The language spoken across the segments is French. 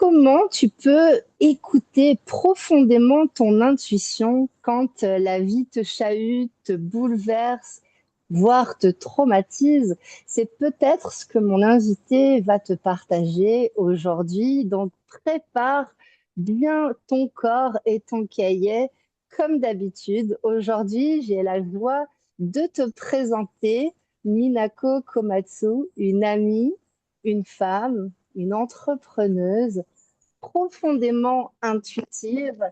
Comment tu peux écouter profondément ton intuition quand la vie te chahute, te bouleverse, voire te traumatise? C'est peut-être ce que mon invité va te partager aujourd'hui. Donc, prépare bien ton corps et ton cahier. Comme d'habitude, aujourd'hui, j'ai la joie de te présenter Minako Komatsu, une amie, une femme, une entrepreneuse profondément intuitive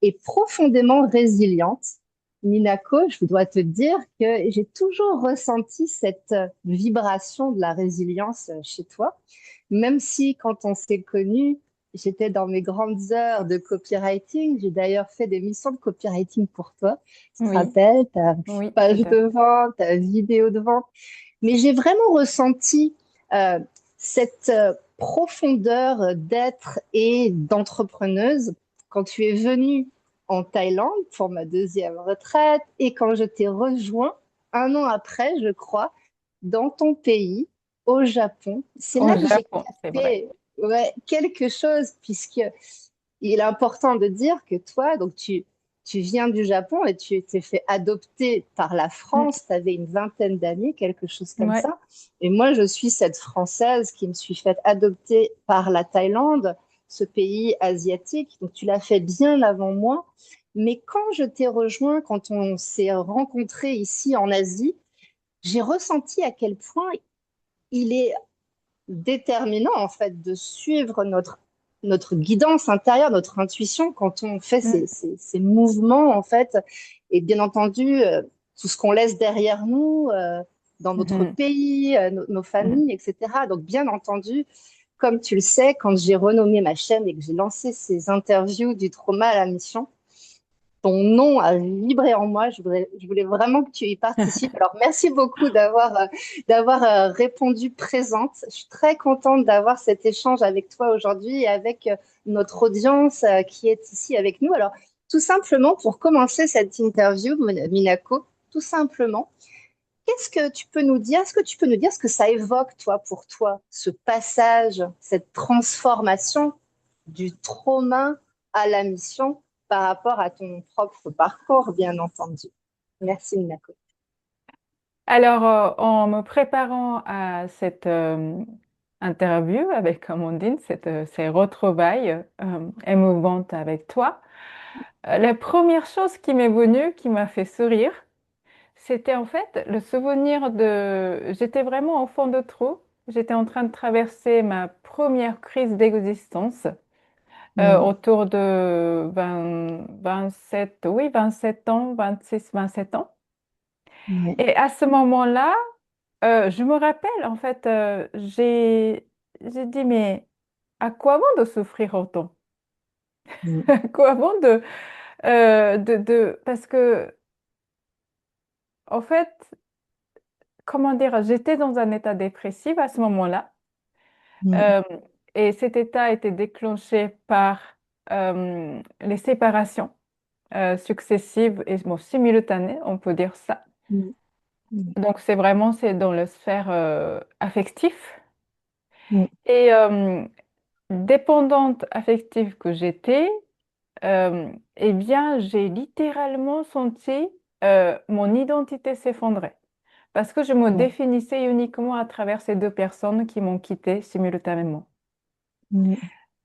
et profondément résiliente. Minako, je dois te dire que j'ai toujours ressenti cette vibration de la résilience chez toi, même si quand on s'est connus, j'étais dans mes grandes heures de copywriting. J'ai d'ailleurs fait des missions de copywriting pour toi. Tu te Oui, rappelles, ta oui, tout page à de fait. vente, ta vidéo de vente. Mais j'ai vraiment ressenti euh, cette profondeur d'être et d'entrepreneuse quand tu es venue en Thaïlande pour ma deuxième retraite et quand je t'ai rejoint un an après, je crois, dans ton pays, au Japon. C'est Au là que j'ai Japon, c'est vrai. capté ouais, quelque chose, puisque il est important de dire que toi, donc tu viens du Japon et tu t'es fait adopter par la Mm. France, tu avais une vingtaine d'années, quelque chose comme Ouais. ça. Et moi, je suis cette Française qui me suis faite adopter par la Thaïlande, ce pays asiatique. Donc tu l'as fait bien avant moi. Mais quand je t'ai rejoint, quand on s'est rencontrés ici en Asie, j'ai ressenti à quel point il est déterminant en fait de suivre notre guidance intérieure, notre intuition quand on fait Mm. ces mouvements en fait. Et bien entendu, tout ce qu'on laisse derrière nous dans notre Mhm. pays, nos Mhm. familles, etc. Donc bien entendu, comme tu le sais, quand j'ai renommé ma chaîne et que j'ai lancé ces interviews du trauma à la mission, ton nom a vibré en moi. Je voulais vraiment que tu y participes. Alors, merci beaucoup d'avoir répondu présente. Je suis très contente d'avoir cet échange avec toi aujourd'hui et avec notre audience qui est ici avec nous. Alors, tout simplement, pour commencer cette interview, Minako, tout simplement, qu'est-ce que tu peux nous dire? Est-ce que tu peux nous dire ce que ça évoque, toi, pour toi, ce passage, cette transformation du trauma à la mission par rapport à ton propre parcours, bien entendu. Merci, Minako. Alors, en me préparant à cette interview avec Amandine, ces retrouvailles émouvantes avec toi, la première chose qui m'est venue, qui m'a fait sourire, c'était en fait le souvenir de... J'étais vraiment au fond de trou. J'étais en train de traverser ma première crise d'existence. Mm. Autour de 20, 27, oui, 27 ans, 26, 27 ans. Ouais. Et à ce moment-là, je me rappelle, en fait, j'ai dit, mais à quoi bon de souffrir autant? Mm. À quoi bon parce que, en fait, comment dire, j'étais dans un état dépressif à ce moment-là. Mm. Euh, et cet état était déclenché par les séparations successives et bon, simultanées, on peut dire ça. Mm. Mm. Donc c'est dans la sphère affective. Mm. Et dépendante affective que j'étais, eh bien j'ai littéralement senti mon identité s'effondrer. Parce que je me Ouais. définissais uniquement à travers ces deux personnes qui m'ont quittée simultanément. Mm.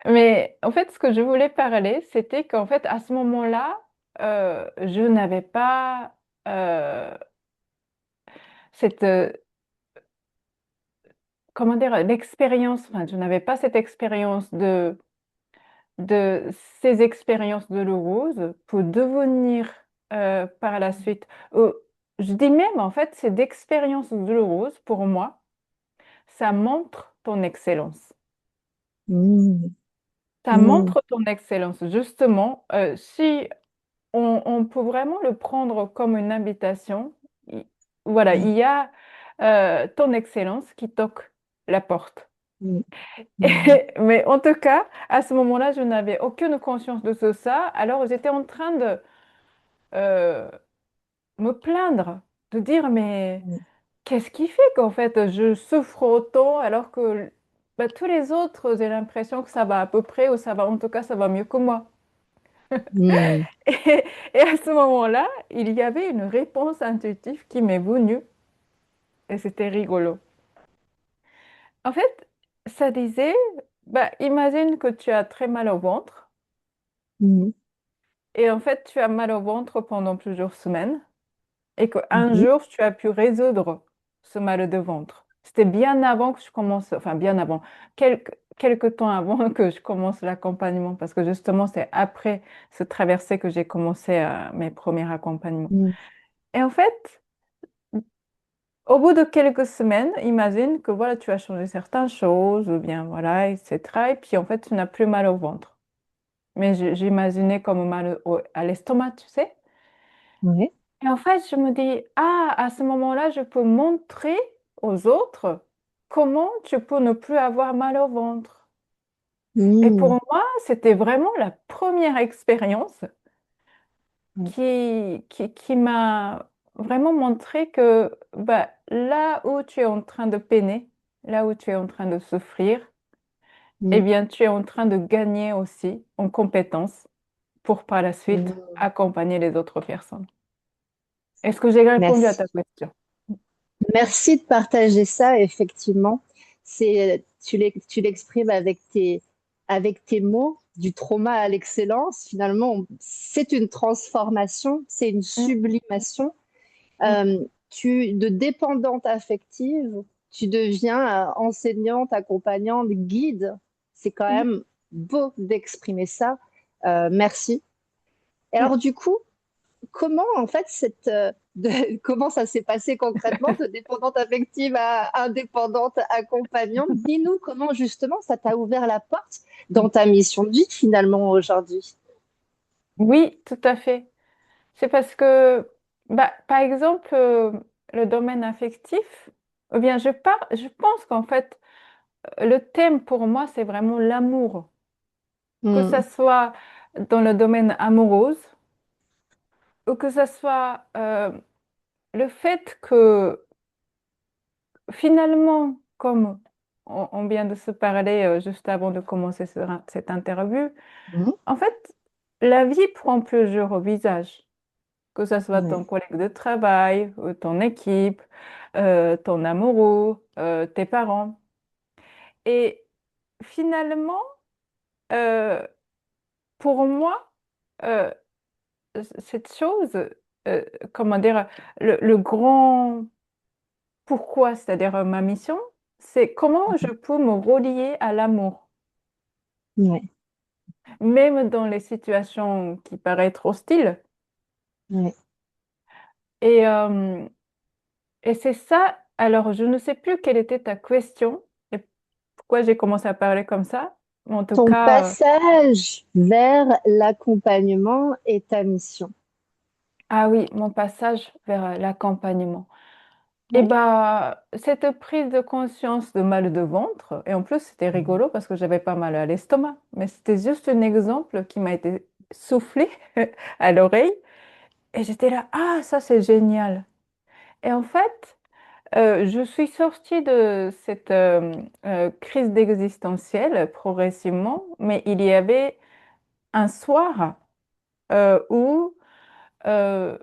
Mais en fait, ce que je voulais parler, c'était qu'en fait, à ce moment-là, je n'avais pas cette, comment dire, l'expérience, enfin, je n'avais pas cette expérience de ces expériences douloureuses pour devenir par la suite, je dis même en fait, ces expériences douloureuses, pour moi, ça montre ton excellence. Mm. Ça Mm. montre ton excellence. Justement, si on peut vraiment le prendre comme une invitation, il- voilà, il y a ton excellence qui toque la porte. Mm. Mm. Mais en tout cas, à ce moment-là, je n'avais aucune conscience de ça. Alors, j'étais en train de euh, me plaindre, de dire, mais Mm. qu'est-ce qui fait qu'en fait, je souffre autant alors que bah, tous les autres, j'ai l'impression que ça va à peu près, ou ça va, en tout cas, ça va mieux que moi. Hmm. Et, et à ce moment-là, il y avait une réponse intuitive qui m'est venue, et c'était rigolo. En fait, ça disait, bah, imagine que tu as très mal au ventre, Mhm. et en fait, tu as mal au ventre pendant plusieurs semaines. Et qu'un Mhm. jour, tu as pu résoudre ce mal de ventre. C'était bien avant que je commence, enfin bien avant, quelques temps avant que je commence l'accompagnement, parce que justement, c'est après ce traversée que j'ai commencé mes premiers accompagnements. Mhm. Et en fait, au bout de quelques semaines, imagine que voilà, tu as changé certaines choses, ou bien voilà, etc. Et puis en fait, tu n'as plus mal au ventre. Mais j'imaginais comme mal à l'estomac, tu sais. Ouais. Et en fait, je me dis, ah, à ce moment-là, je peux montrer aux autres comment tu peux ne plus avoir mal au ventre. Et pour Hmm. moi, c'était vraiment la première expérience Ouais. qui m'a vraiment montré que bah, là où tu es en train de peiner, là où tu es en train de souffrir, eh Hmm. bien, tu es en train de gagner aussi en compétences pour par la suite Hmm. accompagner les autres personnes. Est-ce que j'ai répondu à ta Merci. question? Merci de partager ça, effectivement. Tu l'exprimes avec tes mots, du trauma à l'excellence. Finalement, c'est une transformation, c'est une Mm, sublimation. mm, De dépendante affective, tu deviens enseignante, accompagnante, guide. C'est quand mm, même beau d'exprimer ça. Merci. Et mm. alors, du coup, comment en fait comment ça s'est passé concrètement de dépendante affective à indépendante accompagnante? Dis-nous comment justement ça t'a ouvert la porte dans ta mission de vie finalement aujourd'hui. Oui, tout à fait. C'est parce que, bah, par exemple, le domaine affectif, eh bien, je pense qu'en fait, le thème pour moi, c'est vraiment l'amour. Que ça Hmm. soit dans le domaine amoureux, ou que ça soit le fait que finalement, comme on vient de se parler juste avant de commencer cette interview, Hmm. en fait, la vie prend plusieurs visages. Que ce soit ton Ouais. collègue de travail, ou ton équipe, ton amoureux, tes parents. Et finalement, euh, pour moi, euh, cette chose, euh, comment dire, le grand pourquoi, c'est-à-dire ma mission, c'est comment je peux me relier à l'amour, Ouais. même dans les situations qui paraissent hostiles. Ouais. Et, et c'est ça, alors je ne sais plus quelle était ta question et pourquoi j'ai commencé à parler comme ça. Mais en tout Ton cas, passage vers l'accompagnement est ta mission. ah oui, mon passage vers l'accompagnement. Et Ouais. bah, cette prise de conscience de mal de ventre, et en plus c'était Hmm. rigolo parce que j'avais pas mal à l'estomac, mais c'était juste un exemple qui m'a été soufflé à l'oreille. Et j'étais là, ah, ça c'est génial. Et en fait, je suis sortie de cette crise d'existentielle progressivement, mais il y avait un soir où euh,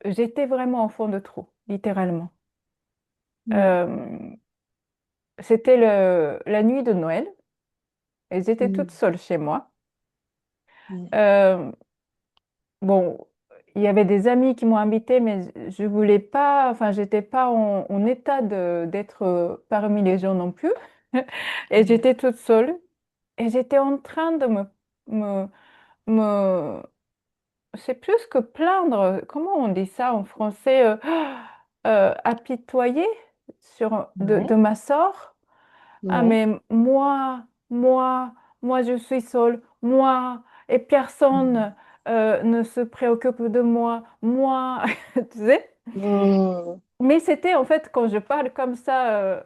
j'étais vraiment en fond de trou, littéralement. Ouais. Euh, C'était la nuit de Noël et j'étais toute Hmm. seule chez moi. Ouais. Euh, bon, il y avait des amis qui m'ont invitée, mais je voulais pas, enfin, j'étais pas en état d'être parmi les gens non plus. Et Ouais. j'étais toute seule et j'étais en train de me, me c'est plus que plaindre, comment on dit ça en français, apitoyer de Ouais. ma sort. Ah, Ouais. mais moi, moi, je suis seule, moi, et Hmm. personne ne se préoccupe de moi, tu sais. Hmm. Mais c'était en fait, quand je parle comme ça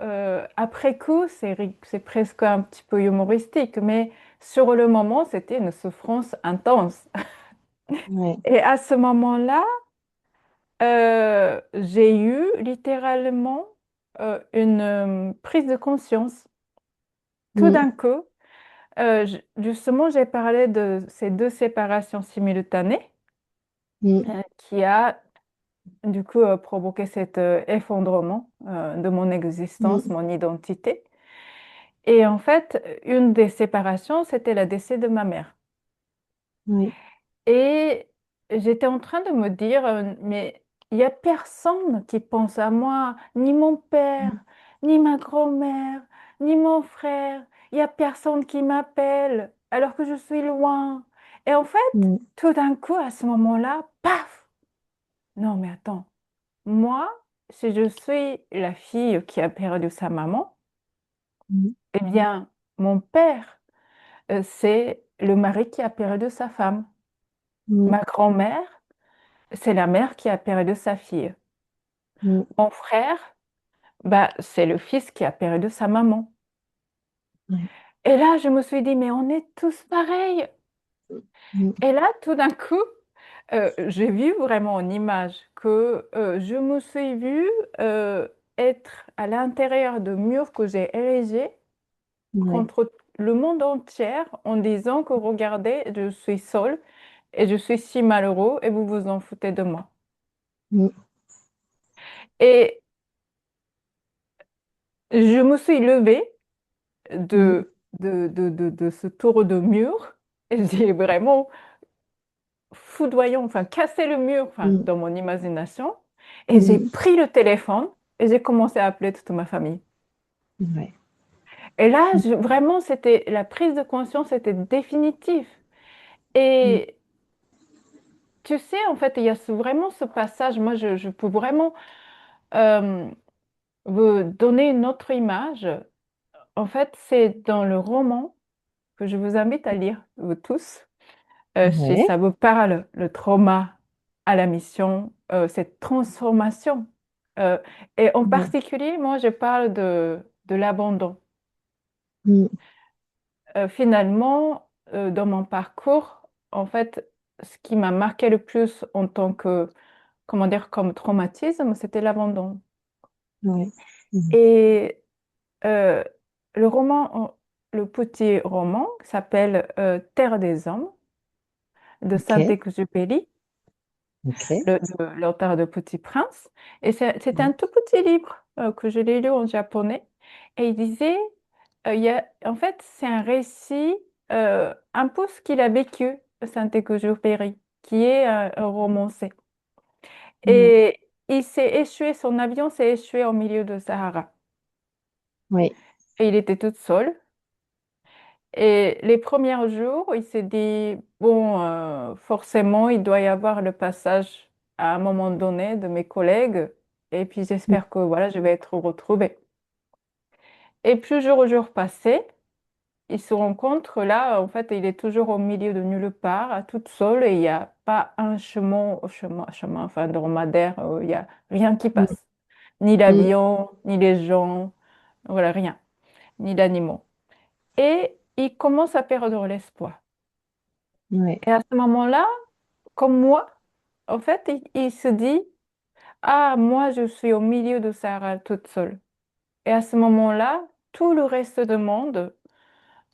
après coup, c'est presque un petit peu humoristique, mais sur le moment, c'était une souffrance intense. Ouais. Et à ce moment-là, j'ai eu littéralement une prise de conscience. tout mm, d'un coup, justement, j'ai parlé de ces deux séparations simultanées mm, qui a du coup provoqué cet effondrement de mon existence, mm, mon identité. Et en fait, une des séparations, c'était le décès de ma mère. oui, Et j'étais en train de me dire, mais il n'y a personne qui pense à moi, ni mon père, mm, ni ma grand-mère, ni mon frère. Il n'y a personne qui m'appelle alors que je suis loin. Et en fait, mm, tout d'un coup, à ce moment-là, paf! Non, mais attends, moi, si je suis la fille qui a perdu sa maman, mm, eh bien, mon père, c'est le mari qui a perdu sa femme. mm, Ma grand-mère, c'est la mère qui a perdu sa fille. mm, Mon frère, bah, c'est le fils qui a perdu sa maman. ouais, Et là, je me suis dit, mais on est tous pareils. mm, Et là, tout d'un coup, j'ai vu vraiment en image que je me suis vue être à l'intérieur de murs que j'ai érigés ouais, contre le monde entier en disant que regardez, je suis seule et je suis si malheureux et vous vous en foutez de moi. mm, Et je me suis levée mm, de ce tour de mur. Et j'ai vraiment foudroyant, enfin cassé le mur, enfin, mm, dans mon imagination. Et j'ai mm, pris le téléphone et j'ai commencé à appeler toute ma famille. ouais, Et là, vraiment, c'était la prise de conscience était définitive. mm, Et tu sais, en fait, il y a vraiment ce passage. Moi, je peux vraiment euh, vous donner une autre image. En fait, c'est dans le roman que je vous invite à lire, vous tous. Si ouais, ça vous parle, le trauma à la mission, cette transformation. Euh, et en mm, particulier, moi, je parle de l'abandon. mm, Finalement, dans mon parcours, en fait, ce qui m'a marqué le plus en tant que, comment dire, comme traumatisme, c'était l'abandon. ouais, mm, Et euh, le roman, le petit roman s'appelle Terre des hommes de ok, Saint-Exupéry. ok, L'auteur de Petit Prince. Et c'est mm, un tout petit livre que je l'ai lu en japonais. Et il disait, en fait, c'est un récit, un peu ce qu'il a vécu, Saint-Exupéry, qui est un romancé. ouais, Et il s'est échoué, son avion s'est échoué au milieu de Sahara. ouais, Et il était tout seul. Et les premiers jours, il s'est dit, bon, forcément, il doit y avoir le passage à un moment donné de mes collègues, et puis mm, j'espère que voilà, je vais être retrouvée. Et plus jour passait, il se rencontre là, en fait, il est toujours au milieu de nulle part, à toute seule, et il n'y a pas un chemin, enfin, dromadaire, il n'y a rien qui mm, passe. Ni mm, l'avion, ni les gens, voilà, rien, ni l'animal. Et il commence à perdre l'espoir. ouais, Et à ce moment-là, comme moi, en fait, il se dit, ah, moi, je suis au milieu de Sahara toute seule. Et à ce moment-là, tout le reste du monde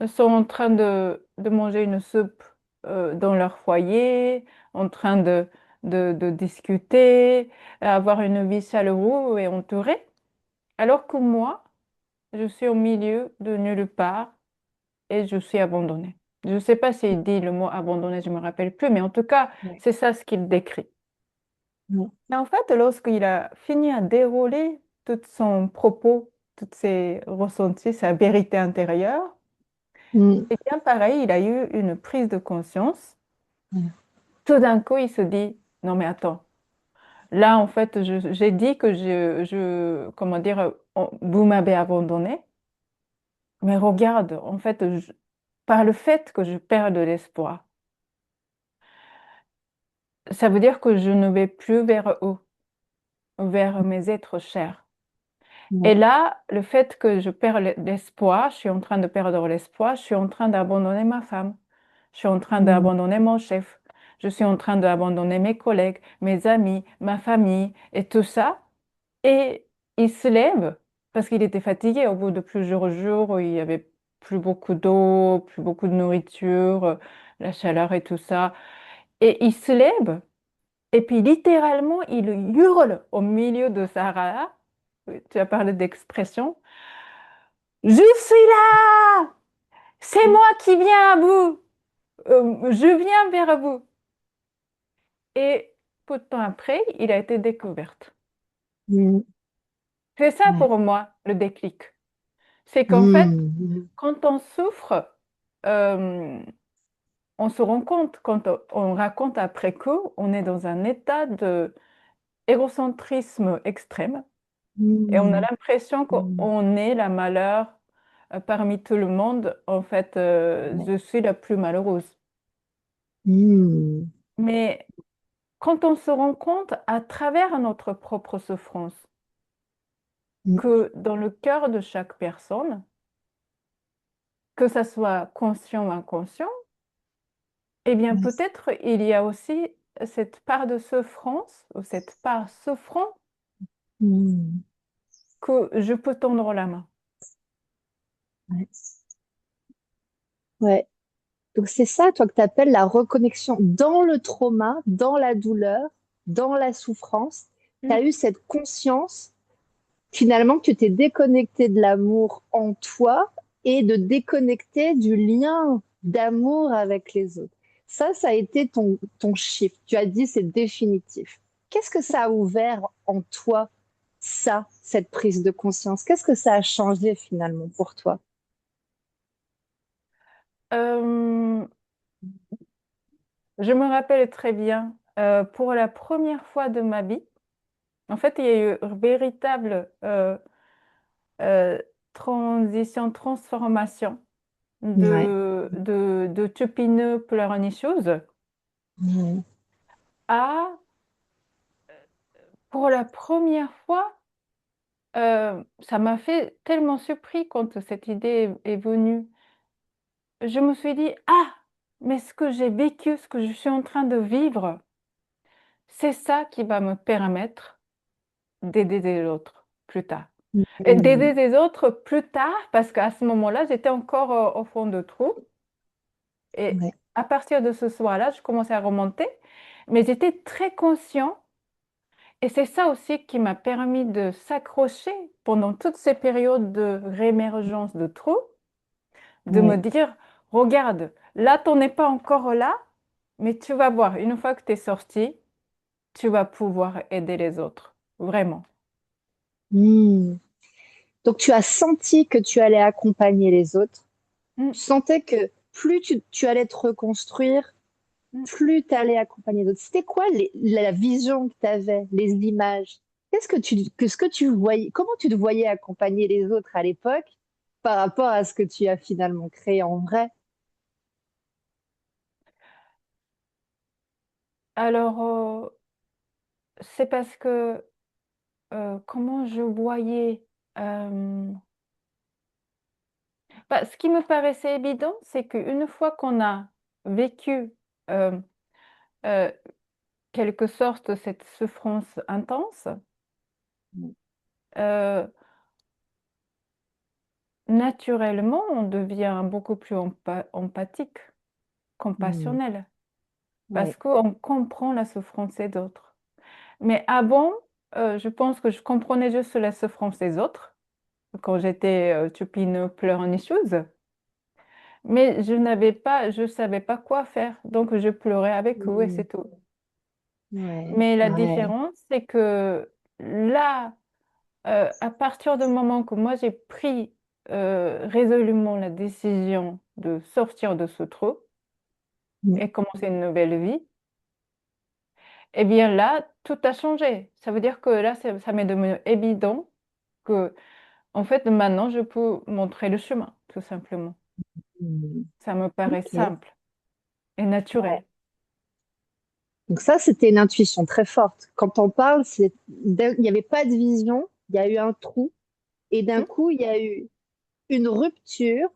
sont en train de manger une soupe dans leur foyer, en train de discuter, avoir une vie chaleureuse et entourée. Alors que moi, je suis au milieu de nulle part et je suis abandonnée. Je ne sais pas s'il dit le mot abandonné, je ne me rappelle plus, mais en tout cas, ouais, c'est ça ce qu'il décrit. ouais, Et en fait, lorsqu'il a fini à dérouler tout son propos, tous ses ressentis, sa vérité intérieure, mm, et bien pareil, il a eu une prise de conscience. ouais, Tout d'un coup, il se dit, non mais attends, là en fait, j'ai dit que comment dire, vous m'avez abandonné, mais regarde, en fait, par le fait que je perds de l'espoir, ça veut dire que je ne vais plus vers eux, vers mes êtres chers. Et ouais, là, le fait que je perds l'espoir, je suis en train de perdre l'espoir, je suis en train d'abandonner ma femme, je suis en train mm, d'abandonner mon chef, je suis en train d'abandonner mes collègues, mes amis, ma famille et tout ça. Et il se lève parce qu'il était fatigué au bout de plusieurs jours, il y avait plus beaucoup d'eau, plus beaucoup de nourriture, la chaleur et tout ça. Et il se lève et puis littéralement, il hurle au milieu de Sahara. Oui, tu as parlé d'expression. Je suis là! C'est moi qui viens à vous! Je viens vers vous. Et peu de temps après, il a été découverte. Mm. C'est ça Ouais. pour moi le déclic. C'est qu'en fait, Mm. quand on souffre, euh, on se rend compte, quand on raconte après coup, on est dans un état de égocentrisme extrême et on a Mm. l'impression Mm. qu'on est la malheur parmi tout le monde. En fait, Ouais. je suis la plus malheureuse. Mm. Mais quand on se rend compte à travers notre propre souffrance Mm. que dans le cœur de chaque personne, que ça soit conscient ou inconscient, eh bien Ouais. peut-être il y a aussi cette part de souffrance ou cette part souffrante Mm. que je peux tendre la main. Ouais. Ouais. Donc c'est ça, toi, que tu appelles la reconnexion dans le trauma, dans la douleur, dans la souffrance. Tu Mm. as eu cette conscience finalement que tu t'es déconnecté de l'amour en toi et de déconnecter du lien d'amour avec les autres. Ça a été ton shift. Tu as dit c'est définitif. Qu'est-ce que ça a ouvert en toi, ça, cette prise de conscience? Qu'est-ce que ça a changé finalement pour toi? Euh, je me rappelle très bien, pour la première fois de ma vie, en fait, il y a eu une véritable euh, transition, transformation Ouais. de Tupineux Pleurnichouse Mhm. à, pour la première fois, ça m'a fait tellement surpris quand cette idée est venue. Je me suis dit, ah, mais ce que j'ai vécu, ce que je suis en train de vivre, c'est ça qui va me permettre d'aider les autres plus tard. Et d'aider Mhm. les autres plus tard, parce qu'à ce moment-là, j'étais encore au fond de trou. Et Ouais. à partir de ce soir-là, je commençais à remonter, mais j'étais très conscient. Et c'est ça aussi qui m'a permis de s'accrocher pendant toutes ces périodes de réémergence de trou, de me Ouais. dire, regarde, là, tu n'es pas encore là, mais tu vas voir, une fois que tu es sorti, tu vas pouvoir aider les autres. Vraiment. Mhm. Donc tu as senti que tu allais accompagner les autres. Mm, Tu sentais que plus tu allais te reconstruire, mm. plus tu allais accompagner d'autres. C'était quoi la vision que tu avais, les images? Ce que tu voyais, comment tu te voyais accompagner les autres à l'époque par rapport à ce que tu as finalement créé en vrai? Alors, c'est parce que comment je voyais, euh, bah, ce qui me paraissait évident, c'est qu'une fois qu'on a vécu euh, euh, quelque sorte cette souffrance intense, euh, naturellement, on devient beaucoup plus empathique, Mm. compassionnel, parce Ouais. qu'on comprend la souffrance des autres. Mais avant, je pense que je comprenais juste la souffrance des autres quand j'étais tupine pleurnicheuse, mais je savais pas quoi faire, donc je pleurais avec eux et Mm. c'est tout. Ouais. Mais la Ouais. différence, c'est que là, à partir du moment que moi j'ai pris résolument la décision de sortir de ce trou Mm. et commencer une nouvelle vie, eh bien là, tout a changé. Ça veut dire que là, ça m'est devenu évident que, en fait, maintenant, je peux montrer le chemin, tout simplement. Mm. Ça me paraît Ok. simple et Ouais. naturel. Donc ça, c'était une intuition très forte. Quand on parle, il n'y avait pas de vision, il y a eu un trou, et d'un Hmm. coup, il y a eu une rupture,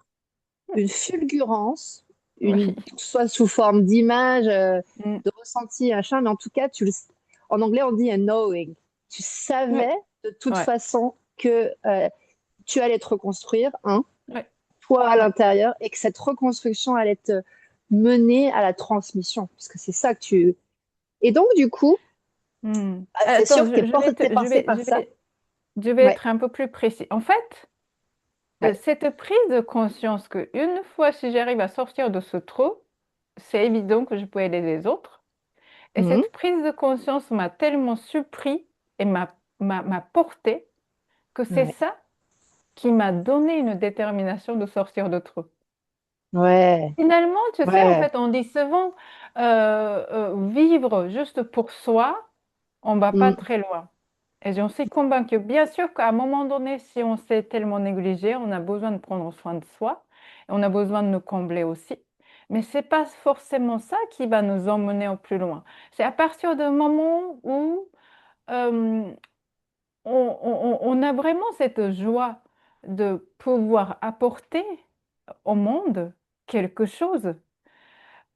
une fulgurance, Oui. soit sous forme d'image, Hmm. de ressenti, machin, mais en tout cas, en anglais, on dit un knowing. Tu Oui. savais de toute Ouais. façon que tu allais te reconstruire, hein, Ouais. toi à l'intérieur et que cette reconstruction allait te mener à la transmission, parce que c'est ça que tu... Et donc, du coup, Hmm. c'est Attends, sûr que t'es passé par ça. je vais Ouais, être un peu plus précis. En fait, ouais. cette prise de conscience que une fois si j'arrive à sortir de ce trou, c'est évident que je peux aider les autres. Et Mhm. cette prise de conscience m'a tellement surpris et m'a porté que c'est Ouais, ça qui m'a donné une détermination de sortir de trou. ouais, Finalement, tu sais, en ouais. fait, on dit souvent vivre juste pour soi, on va pas Mhm. très loin. Et j'en suis convaincue. Bien sûr qu'à un moment donné, si on s'est tellement négligé, on a besoin de prendre soin de soi et on a besoin de nous combler aussi. Mais c'est pas forcément ça qui va nous emmener au plus loin. C'est à partir du moment où euh, on a vraiment cette joie de pouvoir apporter au monde quelque chose.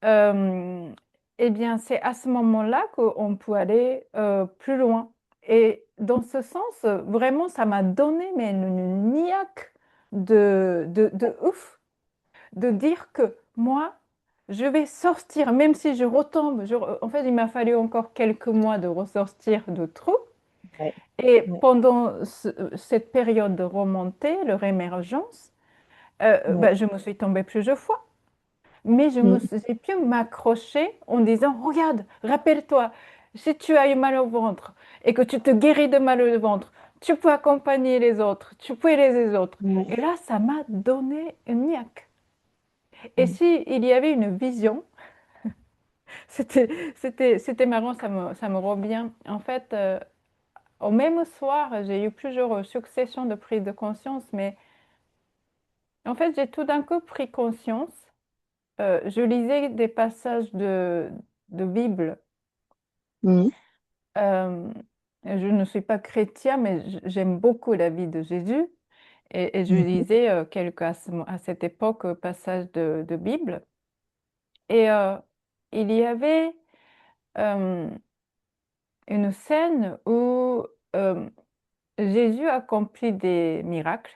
euh, eh bien, c'est à ce moment-là qu'on peut aller plus loin. Et dans ce sens, vraiment, ça m'a donné mais une niaque de ouf, de dire que moi, je vais sortir, même si je retombe. En fait, il m'a fallu encore quelques mois de ressortir de trou. Ouais, Et ouais, pendant cette période de remontée, leur émergence, ouais. ben, je me suis tombée plusieurs fois. Mais Mhm. j'ai pu m'accrocher en disant, regarde, rappelle-toi, si tu as eu mal au ventre et que tu te guéris de mal au ventre, tu peux accompagner les autres, tu peux aider les autres. Et Ouais, là, ça m'a donné une niaque. Et ouais. si il y avait une vision, c'était marrant, ça me revient. En fait, au même soir, j'ai eu plusieurs successions de prises de conscience, mais en fait, j'ai tout d'un coup pris conscience. Je lisais des passages de Bible. Mhm. Euh, je ne suis pas chrétien, mais j'aime beaucoup la vie de Jésus. Et je Mhm. lisais à cette époque passages de Bible. Et il y avait euh, une scène où euh, Jésus accomplit des miracles,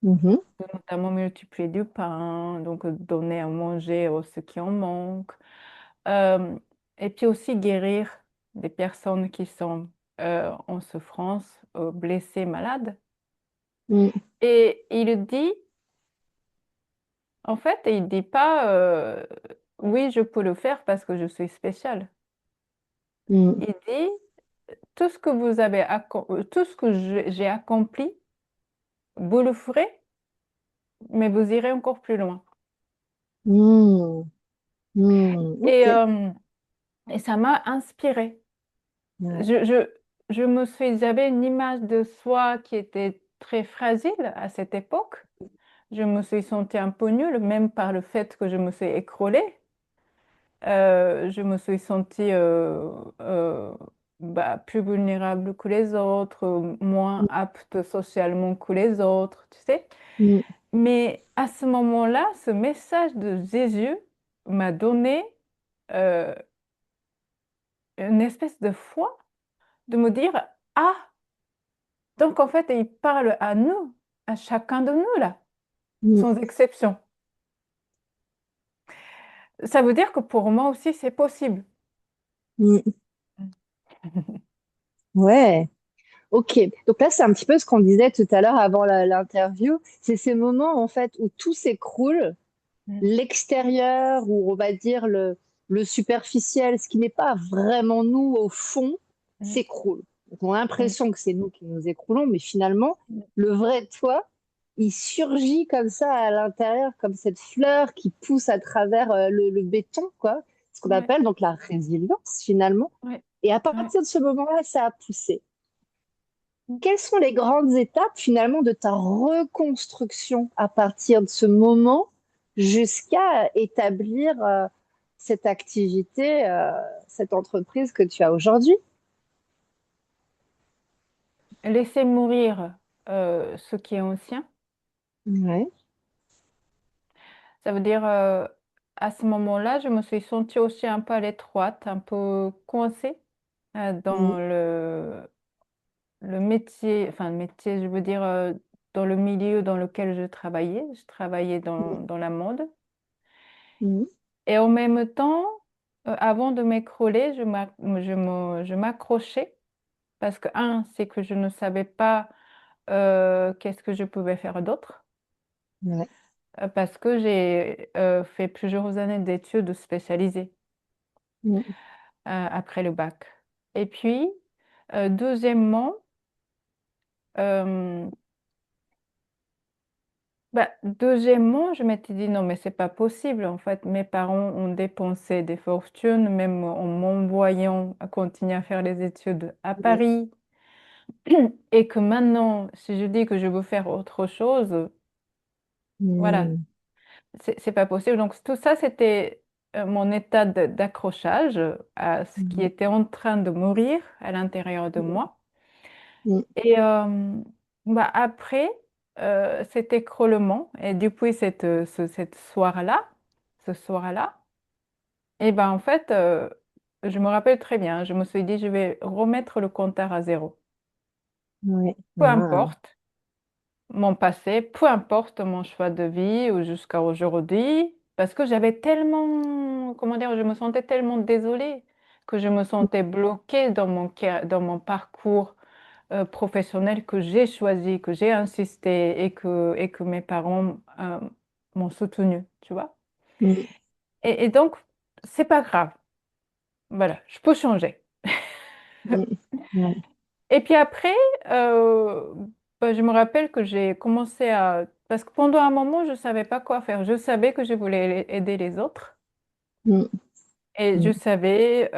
Mhm. notamment multiplier du pain, donc donner à manger à ceux qui en manquent, euh, et puis aussi guérir des personnes qui sont en souffrance, blessées, malades. Mhm. Et il dit, en fait, il dit pas oui, je peux le faire parce que je suis spécial. Mhm. Il dit tout ce que tout ce que j'ai accompli, vous le ferez, mais vous irez encore plus loin. Mhm. Mhm. Et, Ok. et ça m'a inspirée. Ouais. Je, je, j'avais une image de soi qui était très fragile à cette époque. Je me suis sentie un peu nulle, même par le fait que je me suis écroulée. Je me suis sentie plus vulnérable que les autres, moins apte socialement que les autres, tu sais. Mhm. Mais à ce moment-là, ce message de Jésus m'a donné euh, une espèce de foi de me dire, ah, donc en fait, il parle à nous, à chacun de nous là, Mhm. sans exception. Ça veut dire que pour moi aussi, c'est possible. Mhm. Ouais. Ok, donc là c'est un petit peu ce qu'on disait tout à l'heure avant l'interview, c'est ces moments en fait où tout s'écroule, Mm, l'extérieur ou on va dire le superficiel, ce qui n'est pas vraiment nous au fond, mm, s'écroule. Donc on a mm, l'impression que c'est nous qui nous écroulons, mais finalement mm, le vrai toi, il surgit comme ça à l'intérieur, comme cette fleur qui pousse à travers le béton, quoi, ce qu'on ouais, appelle donc la résilience finalement. ouais, Et à ouais. partir de ce moment-là, ça a poussé. Mm. Quelles sont les grandes étapes finalement de ta reconstruction à partir de ce moment jusqu'à établir cette activité, cette entreprise que tu as aujourd'hui? Laisser mourir ce qui est ancien, Ouais. ça veut dire à ce moment-là, je me suis sentie aussi un peu à l'étroite, un peu coincée Mm, dans le métier, enfin le métier, je veux dire dans le milieu dans lequel je travaillais. Je travaillais dans la mode. Mhm. Et en même temps, avant de m'écrouler, je m'accrochais parce que, un, c'est que je ne savais pas qu'est-ce que je pouvais faire d'autre, Ouais. parce que j'ai fait plusieurs années d'études spécialisées Mhm. après le bac. Et puis, deuxièmement, euh, deuxièmement, je m'étais dit non, mais c'est pas possible. En fait, mes parents ont dépensé des fortunes, même en m'envoyant à continuer à faire les études à Paris. Et que maintenant, si je dis que je veux faire autre chose, voilà, Mhm. c'est pas possible. Donc, tout ça, c'était mon état d'accrochage à ce qui Mhm. était en train de mourir à l'intérieur de moi. Mhm. Et après, cet écroulement, et depuis cette soir-là, ce soir-là, et ben en fait, je me rappelle très bien, je me suis dit, je vais remettre le compteur à zéro. Ouais. Peu Ah. importe mon passé, peu importe mon choix de vie ou jusqu'à aujourd'hui, parce que j'avais tellement, comment dire, je me sentais tellement désolée que je me sentais bloquée dans mon parcours professionnel que j'ai choisi, que j'ai insisté et que mes parents m'ont soutenue, tu vois. Mhm. Et donc, c'est pas grave. Voilà, je peux changer. Mhm. Ouais. Et puis après, euh, je me rappelle que j'ai commencé à... Parce que pendant un moment, je ne savais pas quoi faire. Je savais que je voulais aider les autres. Mhm. Et je Mhm. savais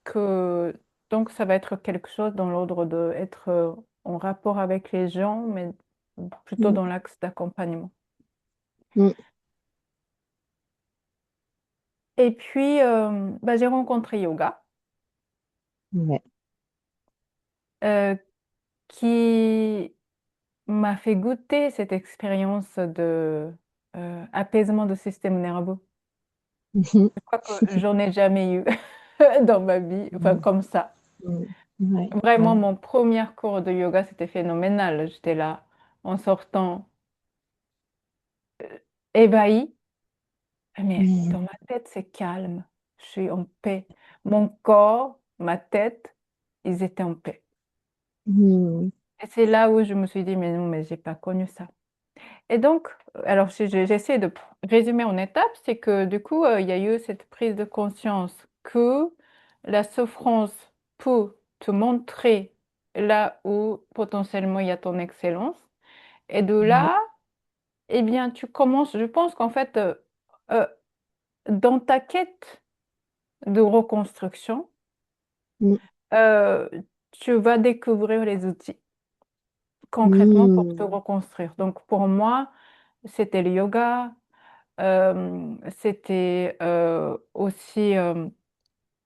que donc ça va être quelque chose dans l'ordre de être en rapport avec les gens, mais plutôt Mhm. dans l'axe d'accompagnement. Mhm. Et puis, j'ai rencontré Yoga, Ouais. euh, qui m'a fait goûter cette expérience de apaisement du système nerveux. Mhm. Je crois que j'en ai jamais eu dans ma vie, enfin Mhm. comme ça. Mhm. Ouais. Vraiment, Ouais. mon premier cours de yoga, c'était phénoménal. J'étais là en sortant ébahie. Mais dans Mhm. ma tête, c'est calme. Je suis en paix. Mon corps, ma tête, ils étaient en paix. Mhm. Et c'est là où je me suis dit, mais non, mais j'ai pas connu ça. Et donc, alors j'essaie de résumer en étapes, c'est que du coup, il y a eu cette prise de conscience que la souffrance peut te montrer là où potentiellement il y a ton excellence. Et de Ouais. là, eh bien, tu commences, je pense qu'en fait, euh, dans ta quête de reconstruction, Mhm. euh, tu vas découvrir les outils concrètement pour te Mhm. reconstruire. Donc, pour moi, c'était le yoga. C'était aussi,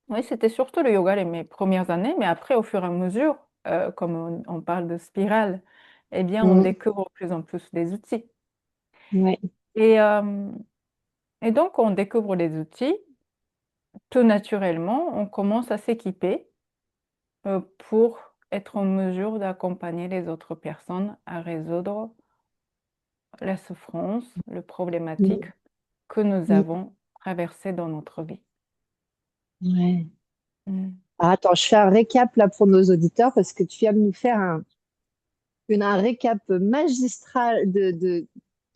oui, c'était surtout le yoga mes premières années, mais après, au fur et à mesure, comme on parle de spirale, eh bien, on Mhm. découvre de plus en plus des outils. Ouais. Et, euh, et donc, on découvre les outils, tout naturellement, on commence à s'équiper pour être en mesure d'accompagner les autres personnes à résoudre la souffrance, le problématique Mhm. que nous Mhm. avons traversé dans notre vie. Ouais. Mm. Ah, attends, je fais un récap là pour nos auditeurs parce que tu viens de nous faire un récap magistral de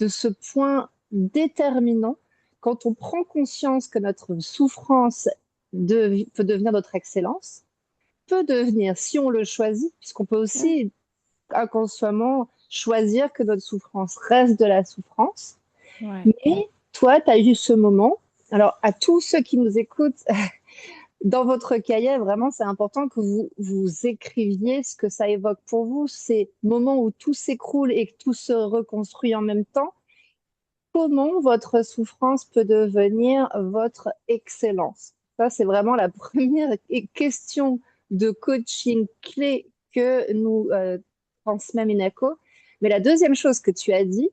ce point déterminant. Quand on prend conscience que notre souffrance peut devenir notre excellence, peut devenir, si on le choisit, puisqu'on peut Mm. aussi inconsciemment choisir que notre souffrance reste de la souffrance. Ouais. Mais toi, tu as eu ce moment. Alors, à tous ceux qui nous écoutent, dans votre cahier, vraiment, c'est important que vous écriviez ce que ça évoque pour vous, ces moments où tout s'écroule et que tout se reconstruit en même temps. Comment votre souffrance peut devenir votre excellence? Ça, c'est vraiment la première question de coaching clé que nous transmet Minako. Mais la deuxième chose que tu as dit,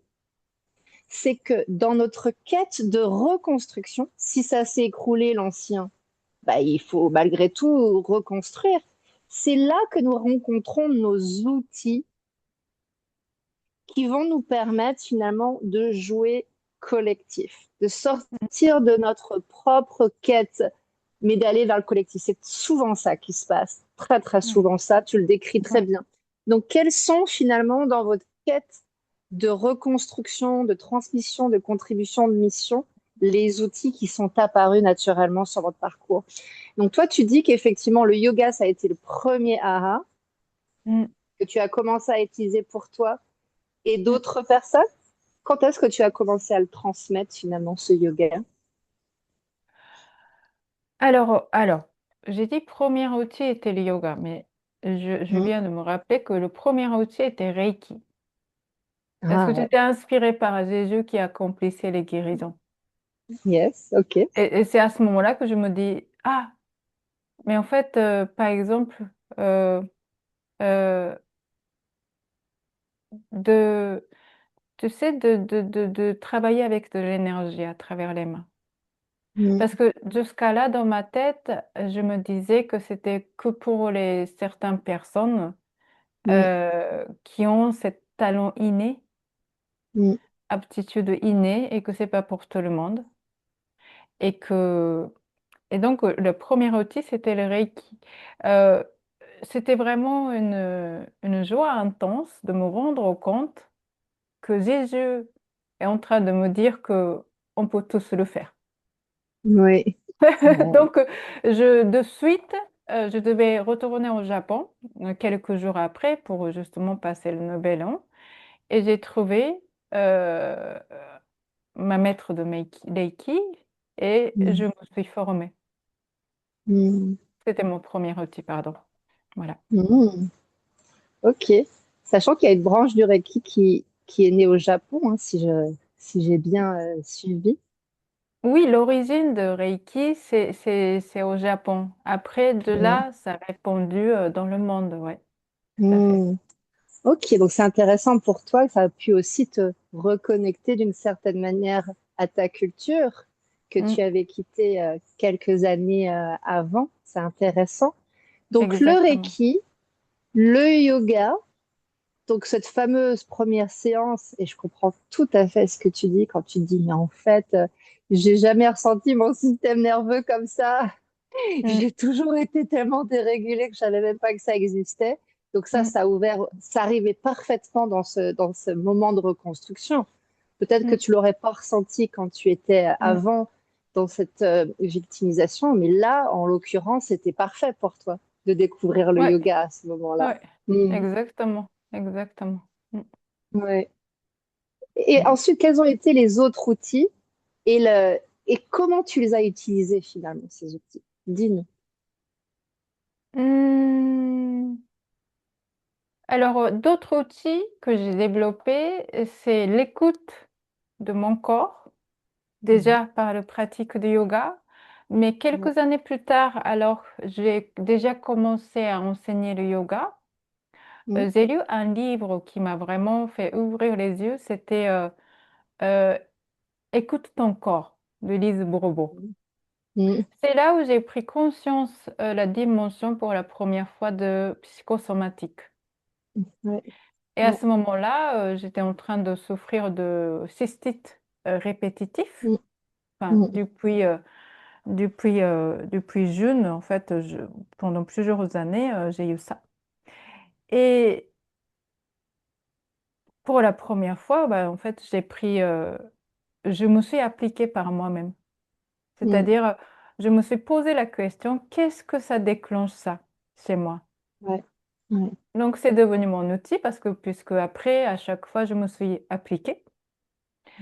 c'est que dans notre quête de reconstruction, si ça s'est écroulé l'ancien, bah, il faut malgré tout reconstruire. C'est là que nous rencontrons nos outils qui vont nous permettre finalement de jouer collectif, de sortir de notre propre quête, mais d'aller vers le collectif. C'est souvent ça qui se passe, très très Mm. souvent ça, tu le décris très Ouais. bien. Donc, quels sont finalement dans votre quête de reconstruction, de transmission, de contribution, de mission, les outils qui sont apparus naturellement sur votre parcours? Donc, toi, tu dis qu'effectivement, le yoga, ça a été le premier aha Mm. que tu as commencé à utiliser pour toi et Mm. d'autres personnes. Quand est-ce que tu as commencé à le transmettre finalement, ce yoga? Alors, j'ai dit premier outil était le yoga, mais je Mm. viens de me rappeler que le premier outil était Reiki. Parce Ah que ouais, j'étais inspirée par Jésus qui accomplissait les guérisons. yes, ok. Et c'est à ce moment-là que je me dis, ah, mais en fait, par exemple, euh, euh, de, tu sais, de travailler avec de l'énergie à travers les mains. Mm, Parce que jusqu'à là, dans ma tête, je me disais que c'était que pour les certaines personnes mm, qui ont cet talent inné, mm, aptitude innée, et que c'est pas pour tout le monde. Et que et donc le premier outil, c'était le Reiki. Euh, C'était vraiment une joie intense de me rendre compte que Jésus est en train de me dire que on peut tous le faire. oui. Ouais. Donc, de suite, je devais retourner au Japon quelques jours après pour justement passer le Nouvel An. Et j'ai trouvé euh, ma maître de Reiki et je Mm, me suis formée. mm, C'était mon premier outil, pardon. Voilà. mm. Ok. Sachant qu'il y a une branche du Reiki qui est née au Japon, hein, si j'ai bien suivi. Oui, l'origine de Reiki, c'est au Japon. Après, de Mm, là, ça a répandu dans le monde, ouais, tout à fait. mm. Ok, donc c'est intéressant pour toi, ça a pu aussi te reconnecter d'une certaine manière à ta culture que Mm, tu avais quittée quelques années avant. C'est intéressant. Donc le exactement. Reiki, le yoga, donc cette fameuse première séance, et je comprends tout à fait ce que tu dis quand tu dis, mais en fait, j'ai jamais ressenti mon système nerveux comme ça. Mm, J'ai toujours été tellement dérégulée que je savais même pas que ça existait. Donc mm, ça a ouvert, ça arrivait parfaitement dans ce moment de reconstruction. Peut-être que mm, tu l'aurais pas ressenti quand tu étais mm. avant dans cette victimisation, mais là, en l'occurrence, c'était parfait pour toi de découvrir le Ouais, yoga à ce moment-là. ouais, Mm. exactement, exactement. Mm. Ouais. Et ensuite, quels ont été les autres outils et, et comment tu les as utilisés finalement, ces outils? Dis-nous. Hmm. Alors, d'autres outils que j'ai développés, c'est l'écoute de mon corps, Ouais. déjà par la pratique de yoga, mais Ouais. quelques années plus tard, alors j'ai déjà commencé à enseigner le yoga. Mm. J'ai lu un livre qui m'a vraiment fait ouvrir les yeux, c'était euh, Écoute ton corps de Lise Bourbeau. Mm. C'est là où j'ai pris conscience la dimension pour la première fois de psychosomatique. Ouais. Et à Ouais. ce moment-là, j'étais en train de souffrir de cystite répétitif. Mm. Enfin, Mm. depuis jeune, en fait, pendant plusieurs années, j'ai eu ça. Et pour la première fois, bah, en fait, je me suis appliquée par moi-même. Mm. C'est-à-dire, je me suis posé la question, qu'est-ce que ça déclenche ça chez moi? Ouais. Ouais. Donc, c'est devenu mon outil parce que, puisque après, à chaque fois, je me suis appliquée.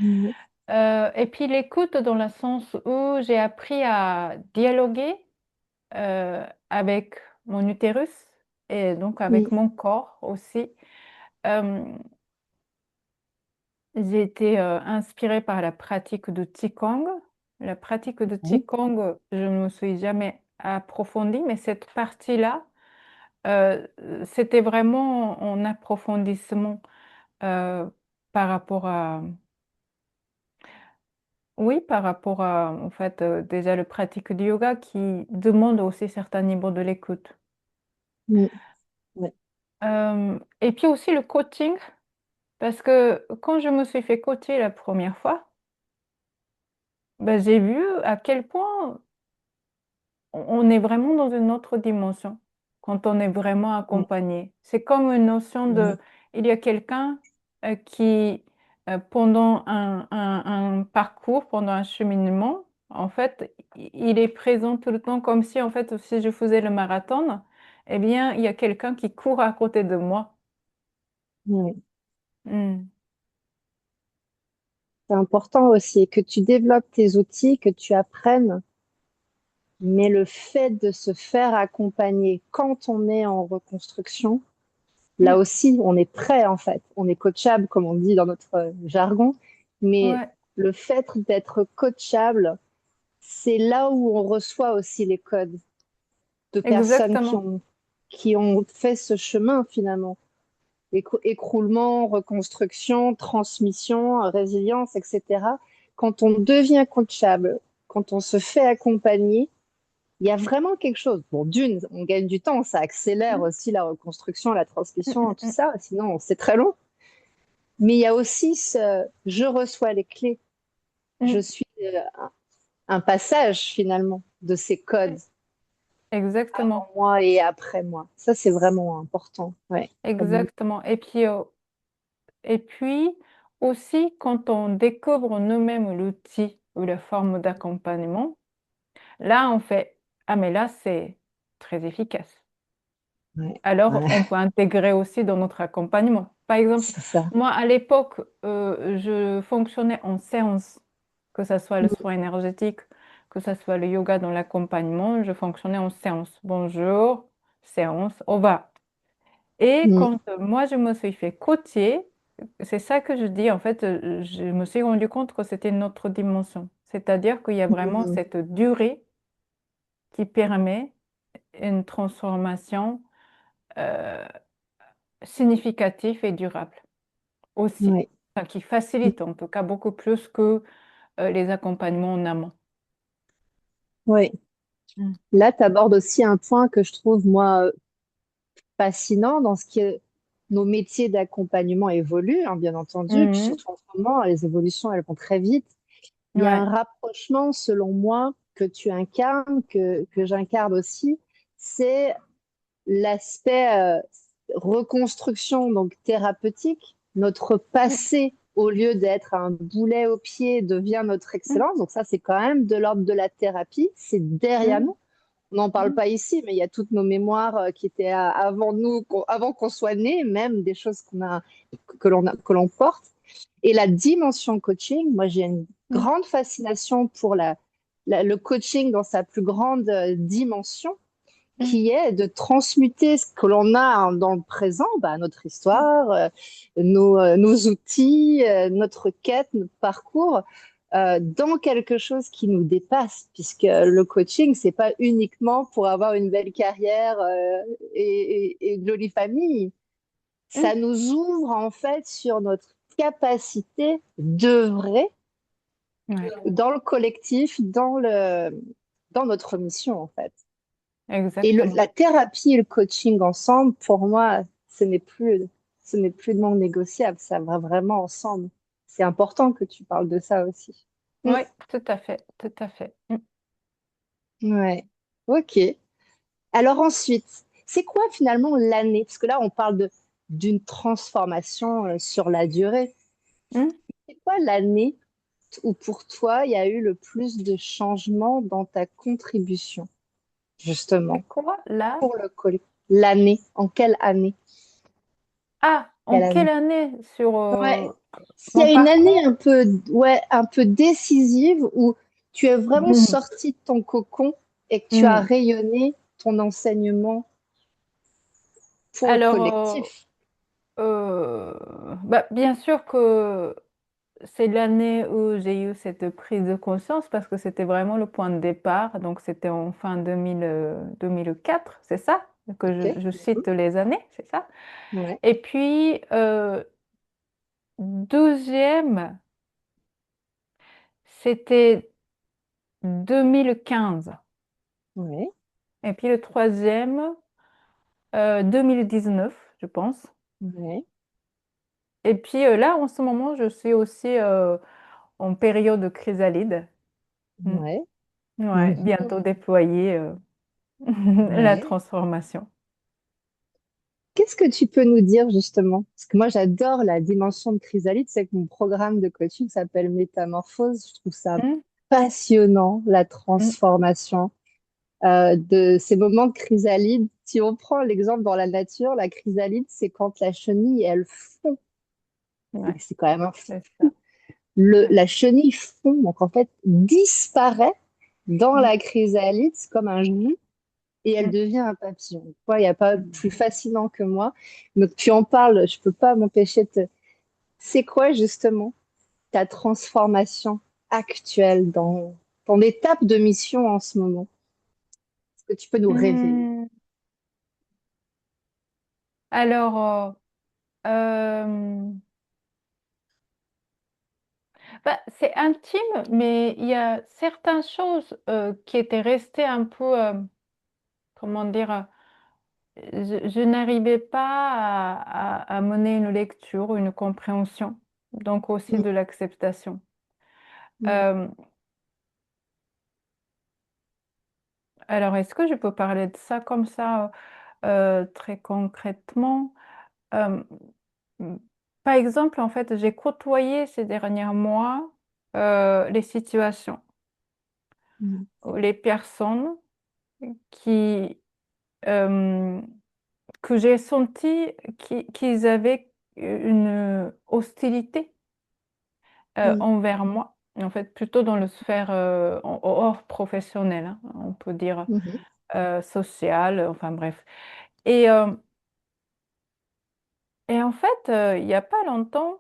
Mm. Et puis l'écoute dans le sens où j'ai appris à dialoguer avec mon utérus et donc avec Mm. mon corps aussi. Euh, j'ai été inspirée par la pratique de Qigong. La pratique de Ouais. Qigong, je ne me suis jamais approfondie, mais cette partie-là, euh, c'était vraiment en approfondissement euh, par rapport à, oui, par rapport à, en fait, déjà le pratique du yoga qui demande aussi certains niveaux de l'écoute. Mm. Ouais. Et puis aussi le coaching, Parce que quand je me suis fait coacher la première fois, ben, j'ai vu à quel point on est vraiment dans une autre dimension quand on est vraiment Ouais, accompagné. C'est comme une notion de, ouais, il y a quelqu'un qui, pendant un parcours, pendant un cheminement, en fait, il est présent tout le temps, comme si, en fait, si je faisais le marathon, eh bien, il y a quelqu'un qui court à côté de moi. ouais. Hmm. C'est important aussi que tu développes tes outils, que tu apprennes, mais le fait de se faire accompagner quand on est en reconstruction, là Hmm. aussi, on est prêt en fait. On est coachable, comme on dit dans notre jargon, mais Ouais, le fait d'être coachable, c'est là où on reçoit aussi les codes de personnes exactement. qui ont fait ce chemin finalement. Écroulement, reconstruction, transmission, résilience, etc. Quand on devient coachable, quand on se fait accompagner, il y a vraiment quelque chose. Bon, d'une, on gagne du temps, ça accélère Hmm. aussi la reconstruction, la Hmm, transmission, hmm, tout hmm. ça, sinon c'est très long. Mais il y a aussi je reçois les clés, je Hmm. suis un passage finalement de ces codes Exactement. avant moi et après moi. Ça, c'est vraiment important. Ouais. Exactement. Et puis aussi, quand on découvre nous-mêmes l'outil ou la forme d'accompagnement, là, on fait, ah, mais là, c'est très efficace. Ouais. Alors, Ouais. on peut intégrer aussi dans notre accompagnement. Par exemple, C'est ça. moi, à l'époque, je fonctionnais en séance, que ce soit le Mm, soin énergétique, que ce soit le yoga dans l'accompagnement, je fonctionnais en séance. Bonjour, séance, au va. Et mm, quand moi, je me suis fait coacher, c'est ça que je dis, en fait, je me suis rendu compte que c'était une autre dimension. C'est-à-dire qu'il y a vraiment mm. cette durée qui permet une transformation euh, significative et durable aussi. Ouais. Enfin, qui facilite en tout cas beaucoup plus que les accompagnements en amont. Ouais. Mm. Là, tu abordes aussi un point que je trouve, moi, fascinant dans ce qui est nos métiers d'accompagnement évoluent, hein, bien entendu, puis Mhm. surtout en ce moment, les évolutions, elles vont très vite. Il y a un Ouais. rapprochement, selon moi, que tu incarnes, que j'incarne aussi, c'est l'aspect reconstruction, donc thérapeutique. Notre Mm. passé, au lieu d'être un boulet au pied, devient notre Mm. excellence. Donc ça, c'est quand même de l'ordre de la thérapie. C'est derrière Mm. nous. On n'en parle Mm. pas ici, mais il y a toutes nos mémoires qui étaient avant nous, avant qu'on soit né, même des choses que l'on porte. Et la dimension coaching, moi j'ai une Mm. grande fascination pour le coaching dans sa plus grande dimension, Mm. qui est de transmuter ce que l'on a dans le présent, bah, notre Mm. histoire, nos outils, notre quête, notre parcours, dans quelque chose qui nous dépasse, puisque le coaching, c'est pas uniquement pour avoir une belle carrière et une jolie famille. Ça Mm. nous ouvre en fait sur notre capacité d'œuvrer Ouais. dans le collectif, dans notre mission en fait. Et Exactement. la thérapie et le coaching ensemble, pour moi, ce n'est plus non négociable. Ça va vraiment ensemble. C'est important que tu parles de ça aussi. Mm. Oui, tout à fait, tout à fait. Mm. Ouais. Ok. Alors ensuite, c'est quoi finalement l'année? Parce que là, on parle d'une transformation sur la durée. Mm. C'est quoi l'année où pour toi, il y a eu le plus de changements dans ta contribution, C'est justement, quoi là? pour le collectif? L'année, en quelle année? Ah, en Quelle quelle année? année sur Ouais. S'il y mon a une année parcours? un peu décisive où tu es vraiment sorti de ton cocon et que tu as Mm. rayonné ton enseignement pour le Alors, collectif. bah, bien sûr que c'est l'année où j'ai eu cette prise de conscience parce que c'était vraiment le point de départ. Donc, c'était en fin 2000, 2004, c'est ça? Que Ok. je cite les années, c'est ça? Ouais. Et puis, deuxième, c'était 2015. Ouais. Et puis le troisième, 2019, je pense. Ouais. Et puis là, en ce moment, je suis aussi en période de chrysalide. Mm. Ouais. Ouais, Mhm. bientôt déployer la Ouais. transformation. Qu'est-ce que tu peux nous dire justement? Parce que moi, j'adore la dimension de chrysalide. C'est que mon programme de coaching s'appelle Métamorphose. Je trouve ça Mm, passionnant, la mm, transformation de ces moments de chrysalide. Si on prend l'exemple dans la nature, la chrysalide, c'est quand la chenille, elle fond. ouais, C'est quand même un c'est ça. Ouais. la chenille fond, donc en fait, disparaît dans Mm, la chrysalide, c'est comme un jus, et elle mm, devient un papillon. Il n'y a pas plus fascinant que moi. Donc tu en parles, je peux pas m'empêcher de te... C'est quoi justement ta transformation actuelle dans ton étape de mission en ce moment? Est-ce que tu peux nous révéler? mm. Alors, euh, bah, c'est intime, mais il y a certaines choses qui étaient restées un peu, comment dire, je n'arrivais pas à mener une lecture, une compréhension, donc aussi Mm, de l'acceptation. mm, Euh, alors, est-ce que je peux parler de ça comme ça, très concrètement? Euh, m- Par exemple, en fait, j'ai côtoyé ces derniers mois les situations mm, où les personnes qui, euh, que j'ai senti qu'ils avaient une hostilité mm, envers moi, en fait, plutôt dans le sphère hors professionnel, hein, on peut dire mhm, social, enfin bref. Et, euh, et en fait, il n'y a pas longtemps,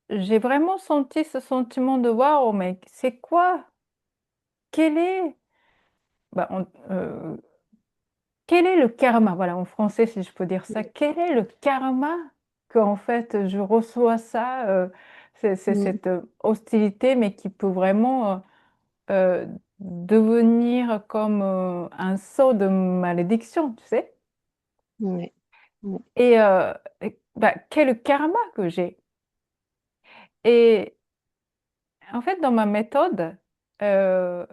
j'ai vraiment senti ce sentiment de waouh, mais c'est quoi? Quel est, bah, quel est le karma? Voilà, en français, si je peux dire ça. Quel est le karma qu'en fait je reçois ça, c'est mm, cette hostilité, mais qui peut vraiment devenir comme un sceau de malédiction, tu sais? mm, ouais, ouais, Et bah, quel karma que j'ai? Et en fait, dans ma méthode, euh,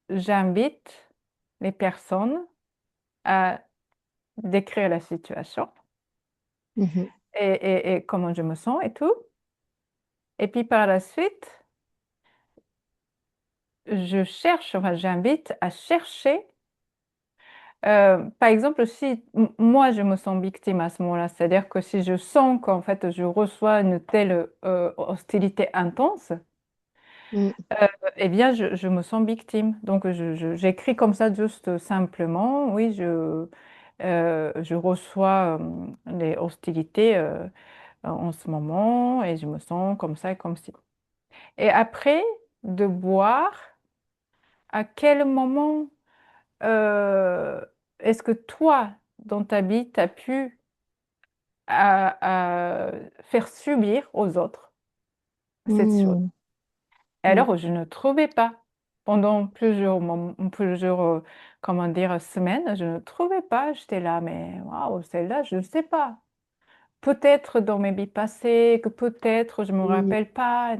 j'invite les personnes à décrire la situation mhm, et comment je me sens et tout. Et puis par la suite, je cherche, enfin, j'invite à chercher. Par exemple, si moi je me sens victime à ce moment-là, c'est-à-dire que si je sens qu'en fait je reçois une telle hostilité intense, mm, eh bien je me sens victime. Donc j'écris comme ça juste simplement, oui, je reçois les hostilités en ce moment et je me sens comme ça et comme ci. Et après, de voir à quel moment euh, est-ce que toi, dans ta vie, tu as pu faire subir aux autres cette chose. mm, Et mm, alors, je ne trouvais pas. Pendant plusieurs comment dire, semaines, je ne trouvais pas. J'étais là, mais waouh, celle-là, je ne sais pas. Peut-être dans mes vies passées, que peut-être je ne me mm, rappelle pas.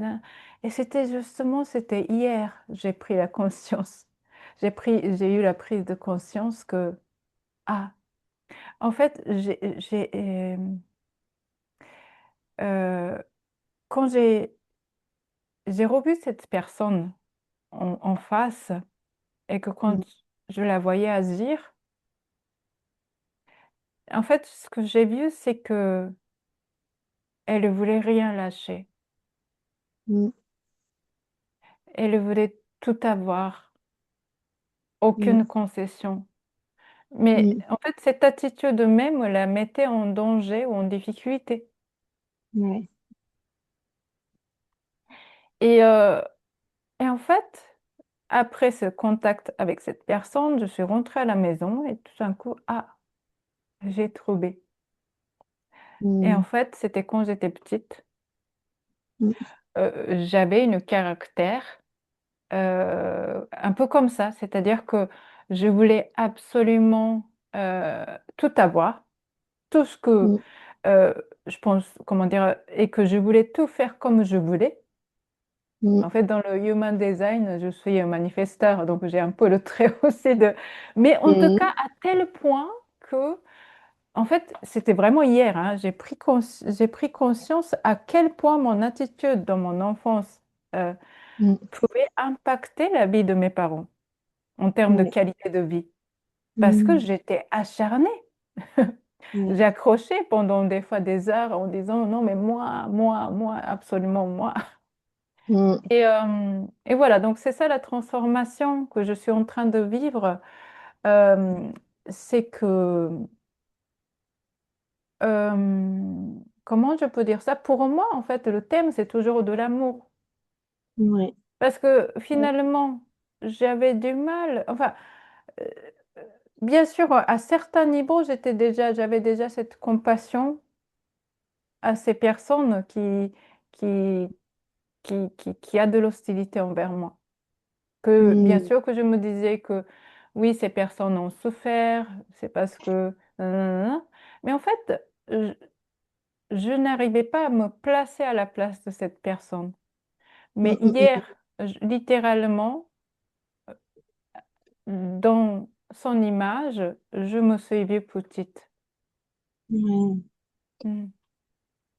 Et c'était justement, c'était hier, j'ai pris la conscience. J'ai eu la prise de conscience que, ah, en fait, euh, quand j'ai revu cette personne en face et que quand mm, je la voyais agir, en fait, ce que j'ai vu, c'est que elle ne voulait rien lâcher. mm, Elle voulait tout avoir, mm, aucune concession. Mais mm, en fait, cette attitude même la mettait en danger ou en difficulté. ouais, Et, euh, et en fait, après ce contact avec cette personne, je suis rentrée à la maison et tout d'un coup, ah, j'ai trouvé. Et en mm, fait, c'était quand j'étais petite. mm, J'avais une caractère un peu comme ça, c'est-à-dire que je voulais absolument tout avoir, tout ce que mm, je pense, comment dire, et que je voulais tout faire comme je voulais. mm, En fait, dans le human design, je suis un manifesteur, donc j'ai un peu le trait aussi de... Mais en tout cas, mm, à tel point que, en fait, c'était vraiment hier, hein, j'ai pris conscience à quel point mon attitude dans mon enfance euh, mm, pouvait impacter la vie de mes parents en termes de ouais, qualité de vie. Parce que mm, j'étais acharnée. ouais, J'ai accroché pendant des fois des heures en disant non, mais moi, absolument moi. mm, Et voilà, donc c'est ça la transformation que je suis en train de vivre. Euh, c'est que, comment je peux dire ça? Pour moi, en fait, le thème, c'est toujours de l'amour. ouais, Parce que ouais, finalement, j'avais du mal, enfin, euh, bien sûr, à certains niveaux, j'avais déjà cette compassion à ces personnes qui, qui a de l'hostilité envers moi. Que bien mm, sûr que je me disais que oui, ces personnes ont souffert, c'est parce que... nanana. Mais en fait, je n'arrivais pas à me placer à la place de cette personne. mm, Mais mm, mm, hier, littéralement, dans son image, je me suis vue petite. ouais. Mm,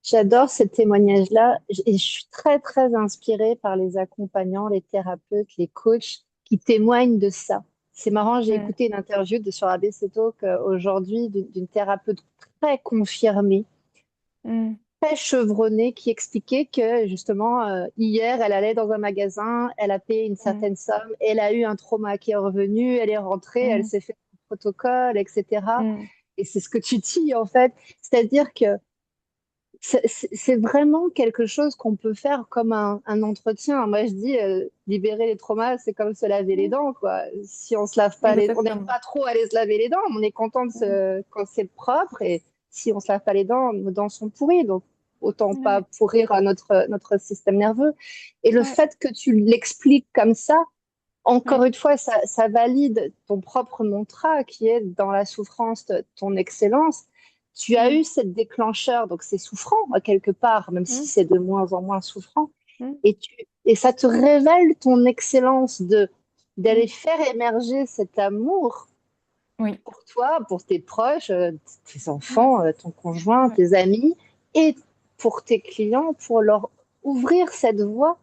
J'adore ce témoignage-là et je suis très, très inspirée par les accompagnants, les thérapeutes, les coachs qui témoignent de ça. C'est marrant, j'ai mm, écouté une interview sur ABC Talk aujourd'hui d'une thérapeute très confirmée, mm, très chevronnée, qui expliquait que justement, hier, elle allait dans un magasin, elle a payé une mm, certaine somme, elle a eu un trauma qui est revenu, elle est rentrée, elle mm, s'est fait un protocole, etc. mm, Et c'est ce que tu dis en fait, c'est-à-dire que c'est vraiment quelque chose qu'on peut faire comme un entretien. Moi, je dis, libérer les traumas, c'est comme se laver les mm. dents, quoi. Si on se lave pas on n'aime Exactement. pas trop aller se laver les dents, mais on est content Mm, quand c'est propre. Et si on se lave pas les dents, nos dents sont pourries. Donc, autant pas ouais, pourrir à notre système nerveux. Et le ouais, fait que tu l'expliques comme ça, encore ouais, une fois, ça valide ton propre mantra qui est dans la souffrance, ton excellence. Tu as eu mm, cette déclencheur, donc c'est souffrant quelque part, même si mm, c'est de moins en moins souffrant. mm, Et ça te révèle ton excellence d'aller mm. faire émerger cet amour Oui, pour toi, pour tes proches, tes ouais, enfants, ton conjoint, ouais. tes amis, et pour tes clients, pour leur ouvrir cette voie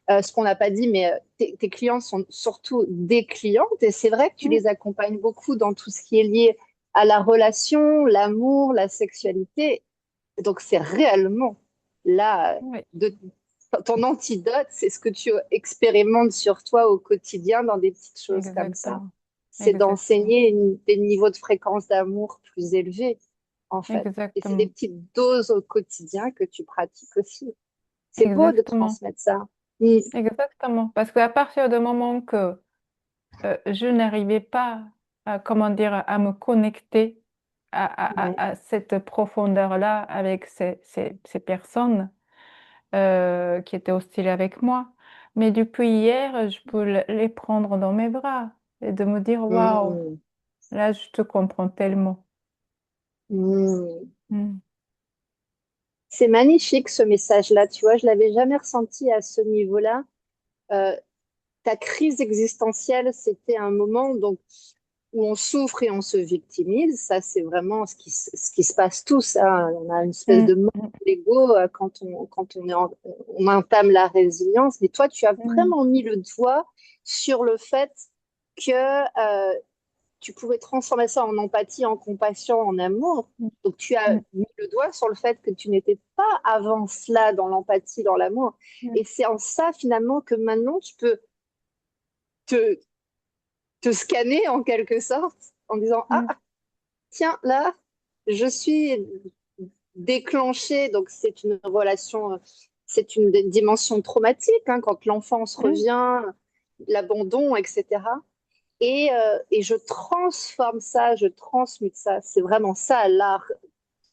ce qu'on n'a pas dit, mais tes clients sont surtout des clientes et c'est vrai que tu Mm, les accompagnes beaucoup dans tout ce qui est lié à la relation, l'amour, la sexualité. Donc c'est réellement là, ouais, de, ton antidote, c'est ce que tu expérimentes sur toi au quotidien dans des petites choses comme ça. exactement. C'est Exactement. d'enseigner des niveaux de fréquence d'amour plus élevés, en fait. Et c'est des Exactement. petites doses au quotidien que tu pratiques aussi. C'est beau de Exactement. transmettre ça. Mm. Exactement. Parce qu'à partir du moment que je n'arrivais pas à, comment dire, à me connecter Ouais. à cette profondeur-là avec ces personnes qui étaient hostiles avec moi, mais depuis hier, je peux les prendre dans mes bras et de me dire, waouh, Mm, là, je te comprends tellement. mm. Mm, C'est magnifique ce message-là, tu vois, je l'avais jamais ressenti à ce niveau-là. Euh, Ta crise existentielle, c'était un moment donc, où on souffre et on se victimise. Ça, c'est vraiment ce qui se passe tous, hein. On a une espèce mm, de mort mm, d'ego quand on entame la résilience. Mais toi, tu as mm, vraiment mis le doigt sur le fait que tu pouvais transformer ça en empathie, en compassion, en amour. mm, Donc, tu as mm, mis le doigt sur le fait que tu n'étais pas avant cela dans l'empathie, dans l'amour. mm, Et c'est en ça, finalement, que maintenant, tu peux te, te scanner en quelque sorte en disant, ah, mm, tiens, là, je suis déclenchée. Donc, c'est une relation, c'est une dimension traumatique, hein, quand l'enfance mm, revient, l'abandon, etc. Et je transforme ça, je transmute ça. C'est vraiment ça l'art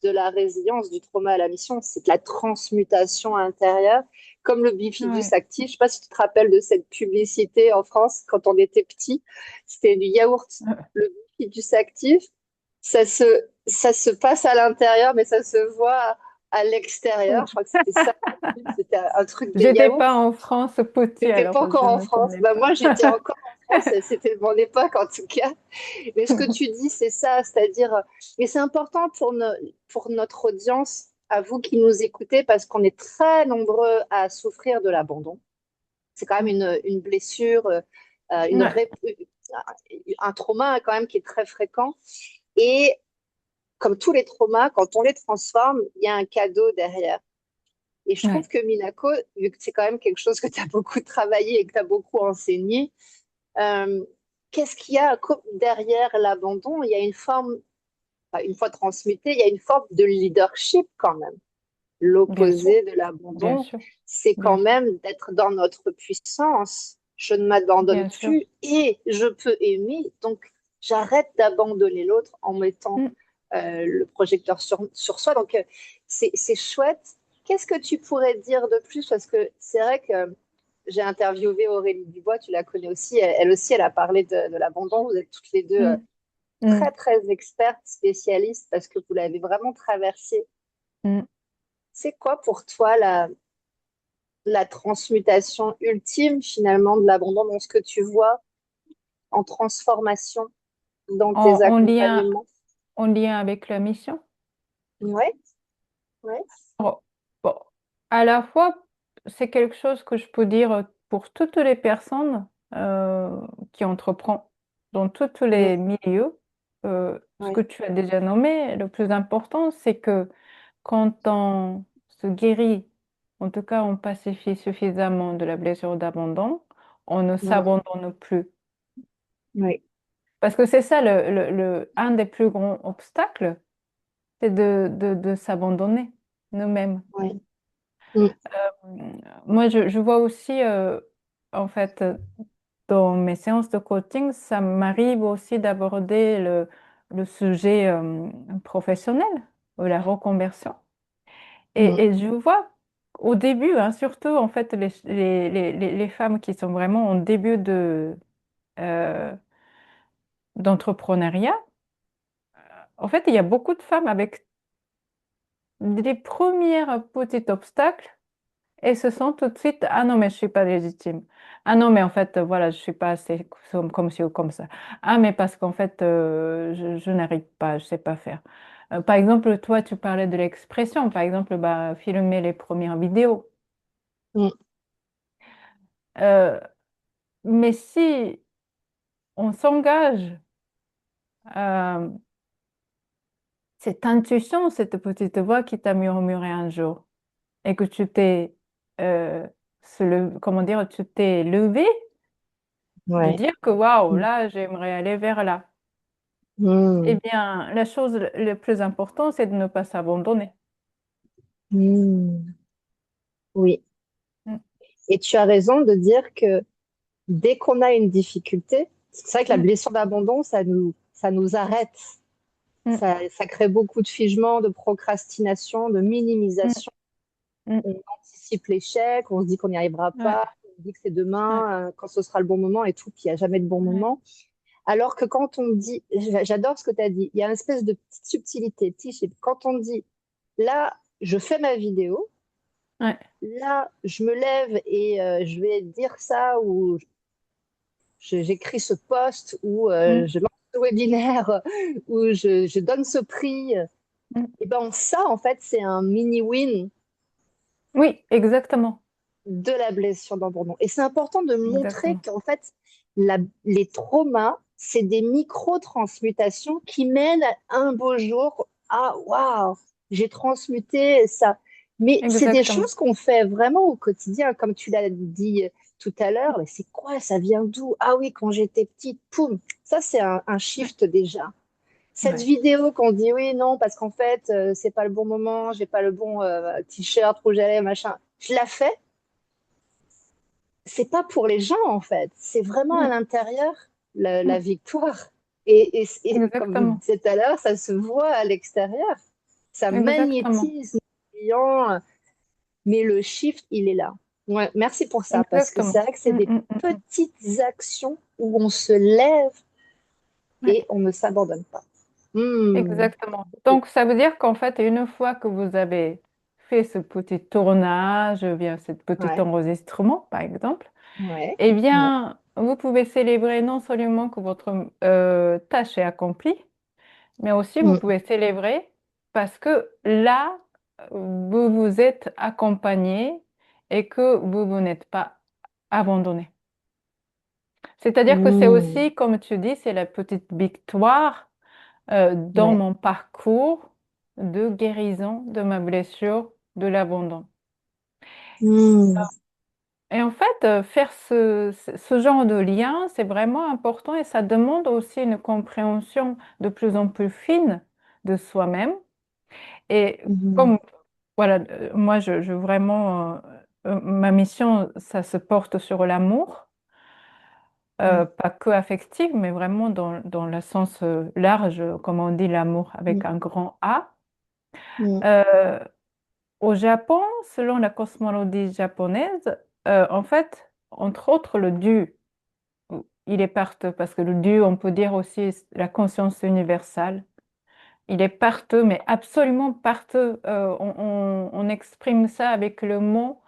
de la résilience du trauma à la mission, c'est de la transmutation intérieure, comme le bifidus ouais. actif. Je ne sais pas si tu te rappelles de cette publicité en France quand on était petit. C'était du yaourt, le bifidus actif. Ça se passe à l'intérieur, mais ça se voit à l'extérieur. Je crois que c'était ça. C'était un truc des J'étais yaourts. pas en France petit, T'étais alors pas encore je en ne France. connais Bah, pas. moi, j'étais encore en France. C'était mon époque, en tout cas. Mais ce que tu dis, c'est ça. C'est-à-dire, et c'est important pour notre audience, à vous qui nous écoutez, parce qu'on est très nombreux à souffrir de l'abandon. C'est quand même une blessure, Ouais, un trauma quand même qui est très fréquent. Et comme tous les traumas, quand on les transforme, il y a un cadeau derrière. Et je trouve ouais, que Minako, vu que c'est quand même quelque chose que tu as beaucoup travaillé et que tu as beaucoup enseigné, euh, qu'est-ce qu'il y a derrière l'abandon? Il y a une forme, enfin, une fois transmuté, il y a une forme de leadership quand même. bien sûr, L'opposé de bien l'abandon, sûr, c'est quand bien sûr, même d'être dans notre puissance. Je ne m'abandonne bien sûr. plus et je peux aimer. Donc, j'arrête d'abandonner l'autre en mettant Mm. le projecteur sur soi. Donc, c'est chouette. Qu'est-ce que tu pourrais dire de plus? Parce que c'est vrai que j'ai interviewé Aurélie Dubois, tu la connais aussi. Elle aussi, elle a parlé de l'abandon. Vous êtes toutes les deux Mm. Mm. très, très expertes, spécialistes, parce que vous l'avez vraiment traversé. Mm. C'est quoi pour toi la transmutation ultime finalement de l'abandon dans ce que tu vois en transformation dans tes En lien, accompagnements? en lien avec la mission. Ouais, ouais. Bon, bon, à la fois, c'est quelque chose que je peux dire pour toutes les personnes qui entreprennent dans tous Mm, les milieux. Ce que ouais, tu as déjà nommé, le plus important, c'est que quand on se guérit, en tout cas on pacifie suffisamment de la blessure d'abandon, on ne mm, s'abandonne plus. ouais, Parce que c'est ça, un des plus grands obstacles, c'est de s'abandonner nous-mêmes. ouais. Mm, Moi, je vois aussi, en fait, dans mes séances de coaching, ça m'arrive aussi d'aborder le sujet professionnel ou la reconversion. mm, Et je vois au début, hein, surtout en fait, les femmes qui sont vraiment en début euh, d'entrepreneuriat, en fait, il y a beaucoup de femmes avec des premiers petits obstacles. Et se sent tout de suite, ah non, mais je suis pas légitime. Ah non, mais en fait, voilà, je suis pas assez comme ci ou comme ça. Ah, mais parce qu'en fait, je n'arrive pas, je sais pas faire. Par exemple, toi, tu parlais de l'expression. Par exemple, bah, filmer les premières vidéos. mm, Euh, mais si on s'engage, cette intuition, cette petite voix qui t'a murmuré un jour, et que tu t'es, euh, comment dire, tu t'es levé de ouais. dire que waouh, Mm, là, j'aimerais aller vers là. Eh mm, bien, la chose le plus importante, c'est de ne pas s'abandonner. mm. Oui. Mm, Et tu as raison de dire que dès qu'on a une difficulté, c'est vrai que la mm, blessure d'abandon, ça nous arrête. mm, Ça crée beaucoup de figements, de procrastination, de mm, minimisation. mm. On anticipe l'échec, on se dit qu'on n'y arrivera Ouais, pas, on se dit que c'est ouais, demain, quand ce sera le bon moment et tout, puis il n'y a jamais de bon ouais, moment. Alors que quand on dit, j'adore ce que tu as dit, il y a une espèce de petite subtilité, petit chiffre. Quand on dit, là, je fais ma vidéo, ouais, là, je me lève et je vais dire ça, ou j'écris ce post, ou mm, je lance ce webinaire, ou je donne ce prix. mm. Et ben ça, en fait, c'est un mini-win Oui, exactement, de la blessure d'abandon. Et c'est important de montrer exactement. qu'en fait, les traumas, c'est des micro-transmutations qui mènent à un beau jour à waouh, j'ai transmuté ça. Mais c'est des Exactement. choses qu'on fait vraiment au quotidien, comme tu l'as dit tout à l'heure. Mais c'est quoi? Ça vient d'où? Ah oui, quand j'étais petite, poum. Ça, c'est un Ouais, shift déjà. Cette ouais, vidéo qu'on dit oui, non, parce qu'en fait, c'est pas le bon moment, j'ai pas le bon t-shirt, rouge à lèvres, machin. Je la fais, c'est pas pour les gens en fait, c'est vraiment à mm, l'intérieur la mm. victoire. Et comme je Exactement, disais tout à l'heure, ça se voit à l'extérieur, ça exactement, magnétise nos clients, mais le shift, il est là. Ouais, merci pour ça, parce que c'est exactement. vrai que c'est Mm, des mm, mm, mm. petites actions où on se lève Ouais, et on ne s'abandonne pas. Hmm. exactement. Donc, ça veut dire qu'en fait, une fois que vous avez fait ce petit tournage, bien ce petit Ouais, enregistrement, par exemple, ouais, eh ouais. bien, vous pouvez célébrer non seulement que votre tâche est accomplie, mais aussi vous Mm, pouvez célébrer parce que là, vous vous êtes accompagné et que vous n'êtes pas abandonné. C'est-à-dire que c'est mm, aussi, comme tu dis, c'est la petite victoire dans ouais. mon parcours de guérison de ma blessure de l'abandon. Mm, Et en fait, faire ce genre de lien, c'est vraiment important et ça demande aussi une compréhension de plus en plus fine de soi-même. Et mhm, comme, voilà, moi, je vraiment, ma mission, ça se porte sur l'amour, mm, pas que affectif, mais vraiment dans le sens large, comme on dit, l'amour avec mm, un grand A. mm, Euh, Au Japon, selon la cosmologie japonaise, en fait, entre autres, le Dieu, il est partout, parce que le Dieu, on peut dire aussi la conscience universelle. Il est partout, mais absolument partout. On exprime ça avec le mot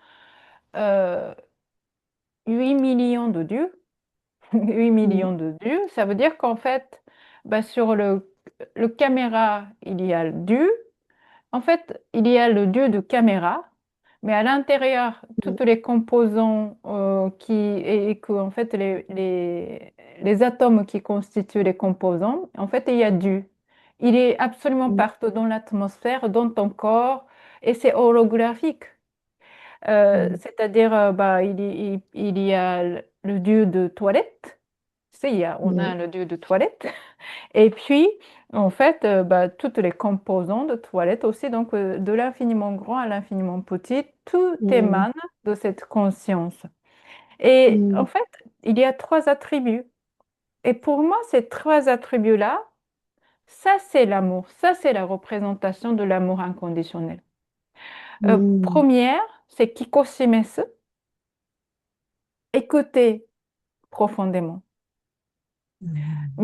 euh, 8 millions de dieux. 8 mm, millions de dieux, ça veut dire qu'en fait, bah, sur le caméra, il y a le Dieu. En fait, il y a le dieu de caméra, mais à l'intérieur, tous mm, les composants et que en fait les atomes qui constituent les composants, en fait, il y a Dieu. Il est absolument mm, partout dans l'atmosphère, dans ton corps, et c'est holographique. mm, C'est-à-dire, bah, il y a le dieu de toilette. Tu sais, on mm, a le dieu de toilette. Et puis, en fait, bah, toutes les composants de toilette aussi, donc de l'infiniment grand à l'infiniment petit, tout mm, émane de cette conscience. Et en mm, fait, il y a trois attributs. Et pour moi, ces trois attributs-là, ça c'est l'amour, ça c'est la représentation de l'amour inconditionnel. mm, Première, c'est kikoshimesu, écouter profondément. mm,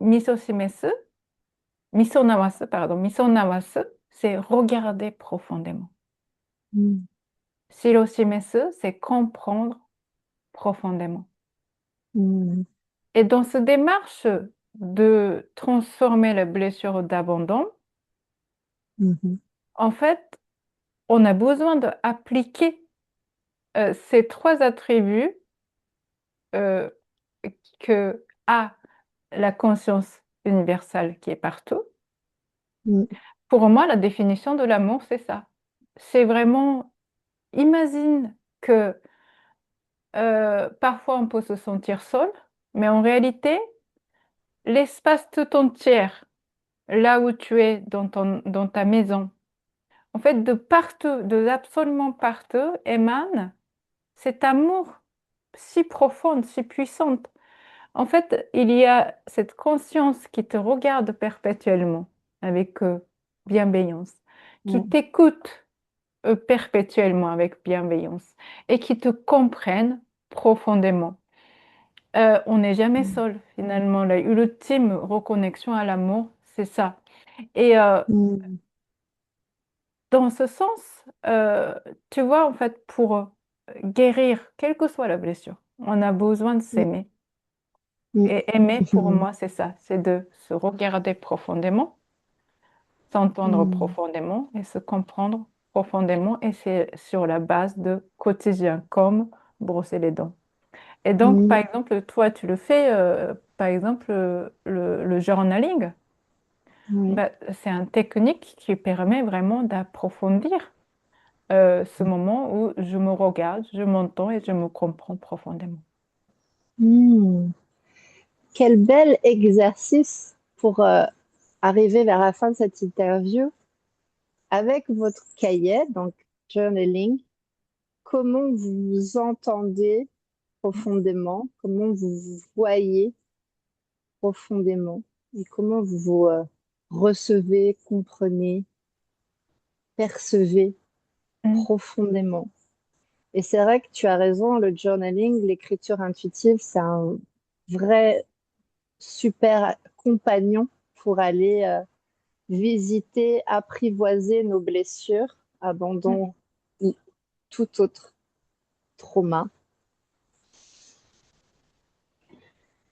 Misoshimesu, misonawasu, pardon, misonawasu, c'est regarder profondément. mm, Shiroshimesu, c'est comprendre profondément. mm, Et dans cette démarche de transformer la blessure d'abandon, mhm, en fait, on a besoin d'appliquer ces trois attributs euh, que a la conscience universelle qui est partout. mm, Pour moi, la définition de l'amour, c'est ça. C'est vraiment, imagine que parfois on peut se sentir seul, mais en réalité, l'espace tout entier, là où tu es dans ta maison, en fait, de partout, de absolument partout, émane cet amour si profond, si puissante. En fait, il y a cette conscience qui te regarde perpétuellement avec bienveillance, qui mm, t'écoute perpétuellement avec bienveillance et qui te comprenne profondément. On n'est jamais mm, seul, finalement. L'ultime reconnexion à l'amour, c'est ça. Et mm, dans ce sens, tu vois, en fait, pour guérir, quelle que soit la blessure, on a besoin de mm, s'aimer. mm, Et aimer, pour mhm, moi, c'est ça, c'est de se regarder profondément, s'entendre mm, profondément et se comprendre profondément. Et c'est sur la base de quotidien, comme brosser les dents. Et donc, par mm, exemple, toi, tu le fais, par exemple, le journaling. ouais. Bah, c'est une technique qui permet vraiment d'approfondir ce moment où je me regarde, je m'entends et je me comprends profondément. Mm. Quel bel exercice pour arriver vers la fin de cette interview avec votre cahier, donc journaling. Comment vous vous entendez profondément, comment vous vous voyez profondément et comment vous vous recevez, comprenez, percevez Mm, profondément. Et c'est vrai que tu as raison, le journaling, l'écriture intuitive, c'est un vrai super compagnon pour aller visiter, apprivoiser nos blessures abandon ou tout autre trauma.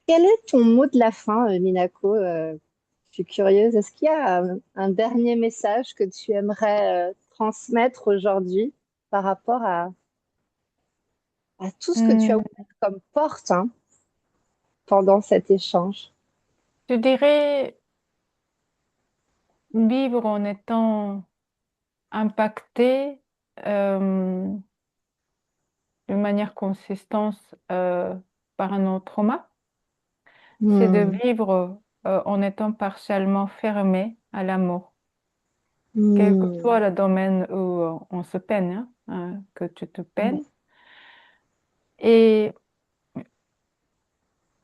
Quel est ton mot de la fin, Minako? Je suis curieuse. Est-ce qu'il y a un dernier message que tu aimerais transmettre aujourd'hui par rapport à tout ce que tu as Hmm, ouvert comme porte, hein, pendant cet échange? je dirais vivre en étant impacté euh, d'une manière consistante par un autre trauma, c'est de Hmm, vivre en étant partiellement fermé à l'amour, quel que soit hmm, le domaine où on se peine, que tu te ouais, peines. Et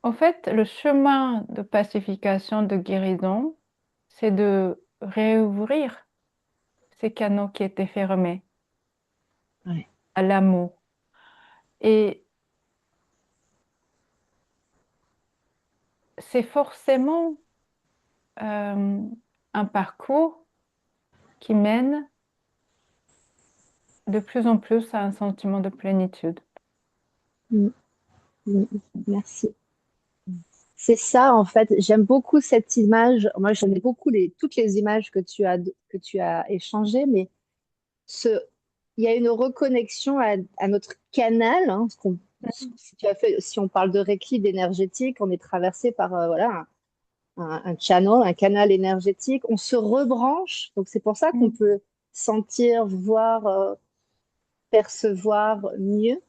en fait, le chemin de pacification, de guérison, c'est de réouvrir ces canaux qui étaient fermés ouais, à l'amour. Et c'est forcément euh, un parcours qui mène de plus en plus à un sentiment de plénitude. hmm, hmm, merci. C'est ça, en fait. J'aime beaucoup cette image. Moi, j'aime beaucoup toutes les images que tu as échangées, mais ce, il y a une reconnexion à notre canal, hein, si tu as fait, si on parle de rééquilibre énergétique, on est traversé par voilà, un channel, un canal énergétique. On se rebranche. Donc, c'est pour ça qu'on Mm. peut sentir, voir, percevoir mieux.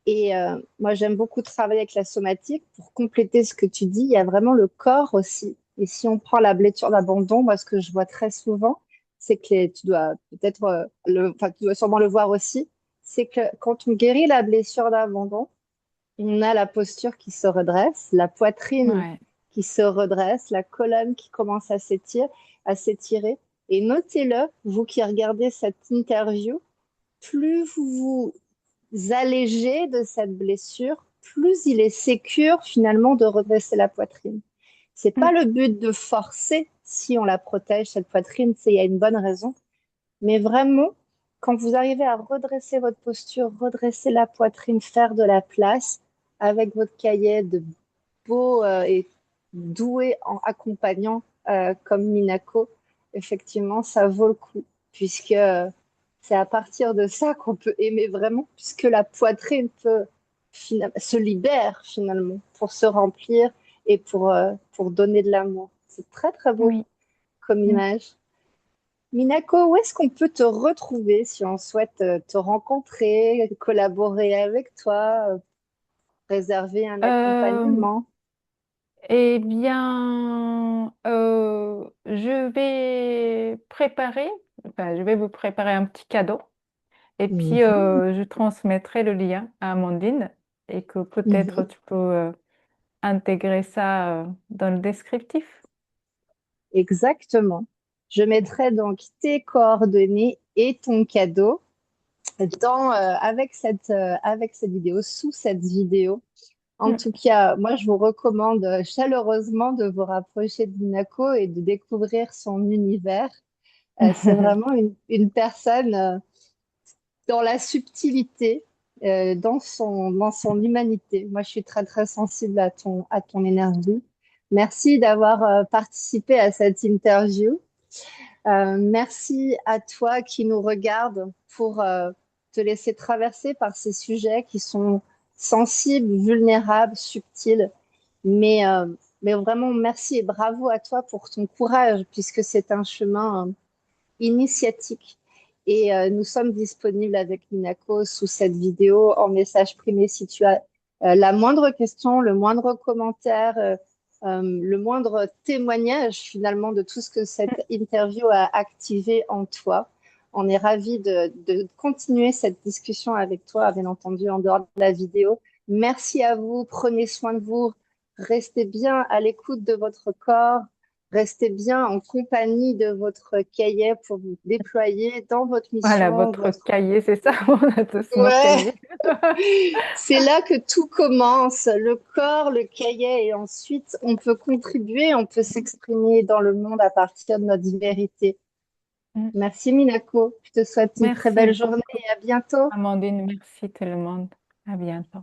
Et moi, j'aime beaucoup travailler avec la somatique pour compléter ce que tu dis. Il y a vraiment le corps aussi. Et si on prend la blessure d'abandon, moi, ce que je vois très souvent, c'est que tu dois peut-être enfin, tu dois sûrement le voir aussi, c'est que quand on guérit la blessure d'abandon, on a la posture qui se redresse, la poitrine Ouais. qui se redresse, la colonne qui commence à s'étirer. Et notez-le, vous qui regardez cette interview, plus vous vous allégez de cette blessure, plus il est sécure finalement de redresser la poitrine. C'est pas Mm. le but de forcer si on la protège, cette poitrine, c'est il y a une bonne raison. Mais vraiment, quand vous arrivez à redresser votre posture, redresser la poitrine, faire de la place avec votre cahier de beau et doué en accompagnant comme Minako, effectivement, ça vaut le coup, puisque c'est à partir de ça qu'on peut aimer vraiment, puisque la poitrine se libère finalement pour se remplir et pour donner de l'amour. C'est très très beau Oui. comme Mm. image. Minako, où est-ce qu'on peut te retrouver si on souhaite te rencontrer, collaborer avec toi, réserver un Euh, accompagnement? eh bien, je vais vous préparer un petit cadeau et puis Mhm, je transmettrai le lien à Amandine et que peut-être mhm. tu peux intégrer ça dans le descriptif. Exactement. Je mettrai donc tes coordonnées et ton cadeau avec cette vidéo, sous cette vidéo. En Mm. tout cas, moi, je vous recommande chaleureusement de vous rapprocher de Minako et de découvrir son univers. C'est vraiment une personne dans la subtilité, dans son humanité. Moi, je suis très, très sensible à ton énergie. Merci d'avoir participé à cette interview. Merci à toi qui nous regarde pour te laisser traverser par ces sujets qui sont sensibles, vulnérables, subtils. Mais, euh, mais vraiment, merci et bravo à toi pour ton courage, puisque c'est un chemin initiatique. Et nous sommes disponibles avec Minako sous cette vidéo en message privé si tu as la moindre question, le moindre commentaire, le moindre témoignage finalement de tout ce que cette interview a activé en toi. On est ravis de continuer cette discussion avec toi, bien entendu, en dehors de la vidéo. Merci à vous, prenez soin de vous, restez bien à l'écoute de votre corps. Restez bien en compagnie de votre cahier pour vous déployer dans votre Voilà, mission. votre cahier, c'est ça, on a tous nos Ouais, cahiers. c'est là que tout commence, le corps, le cahier, et ensuite on peut contribuer, on peut s'exprimer dans le monde à partir de notre vérité. Mm. Merci Minako. Je te souhaite une très belle Merci journée beaucoup, et à bientôt. Amandine. Merci tout le monde. À bientôt.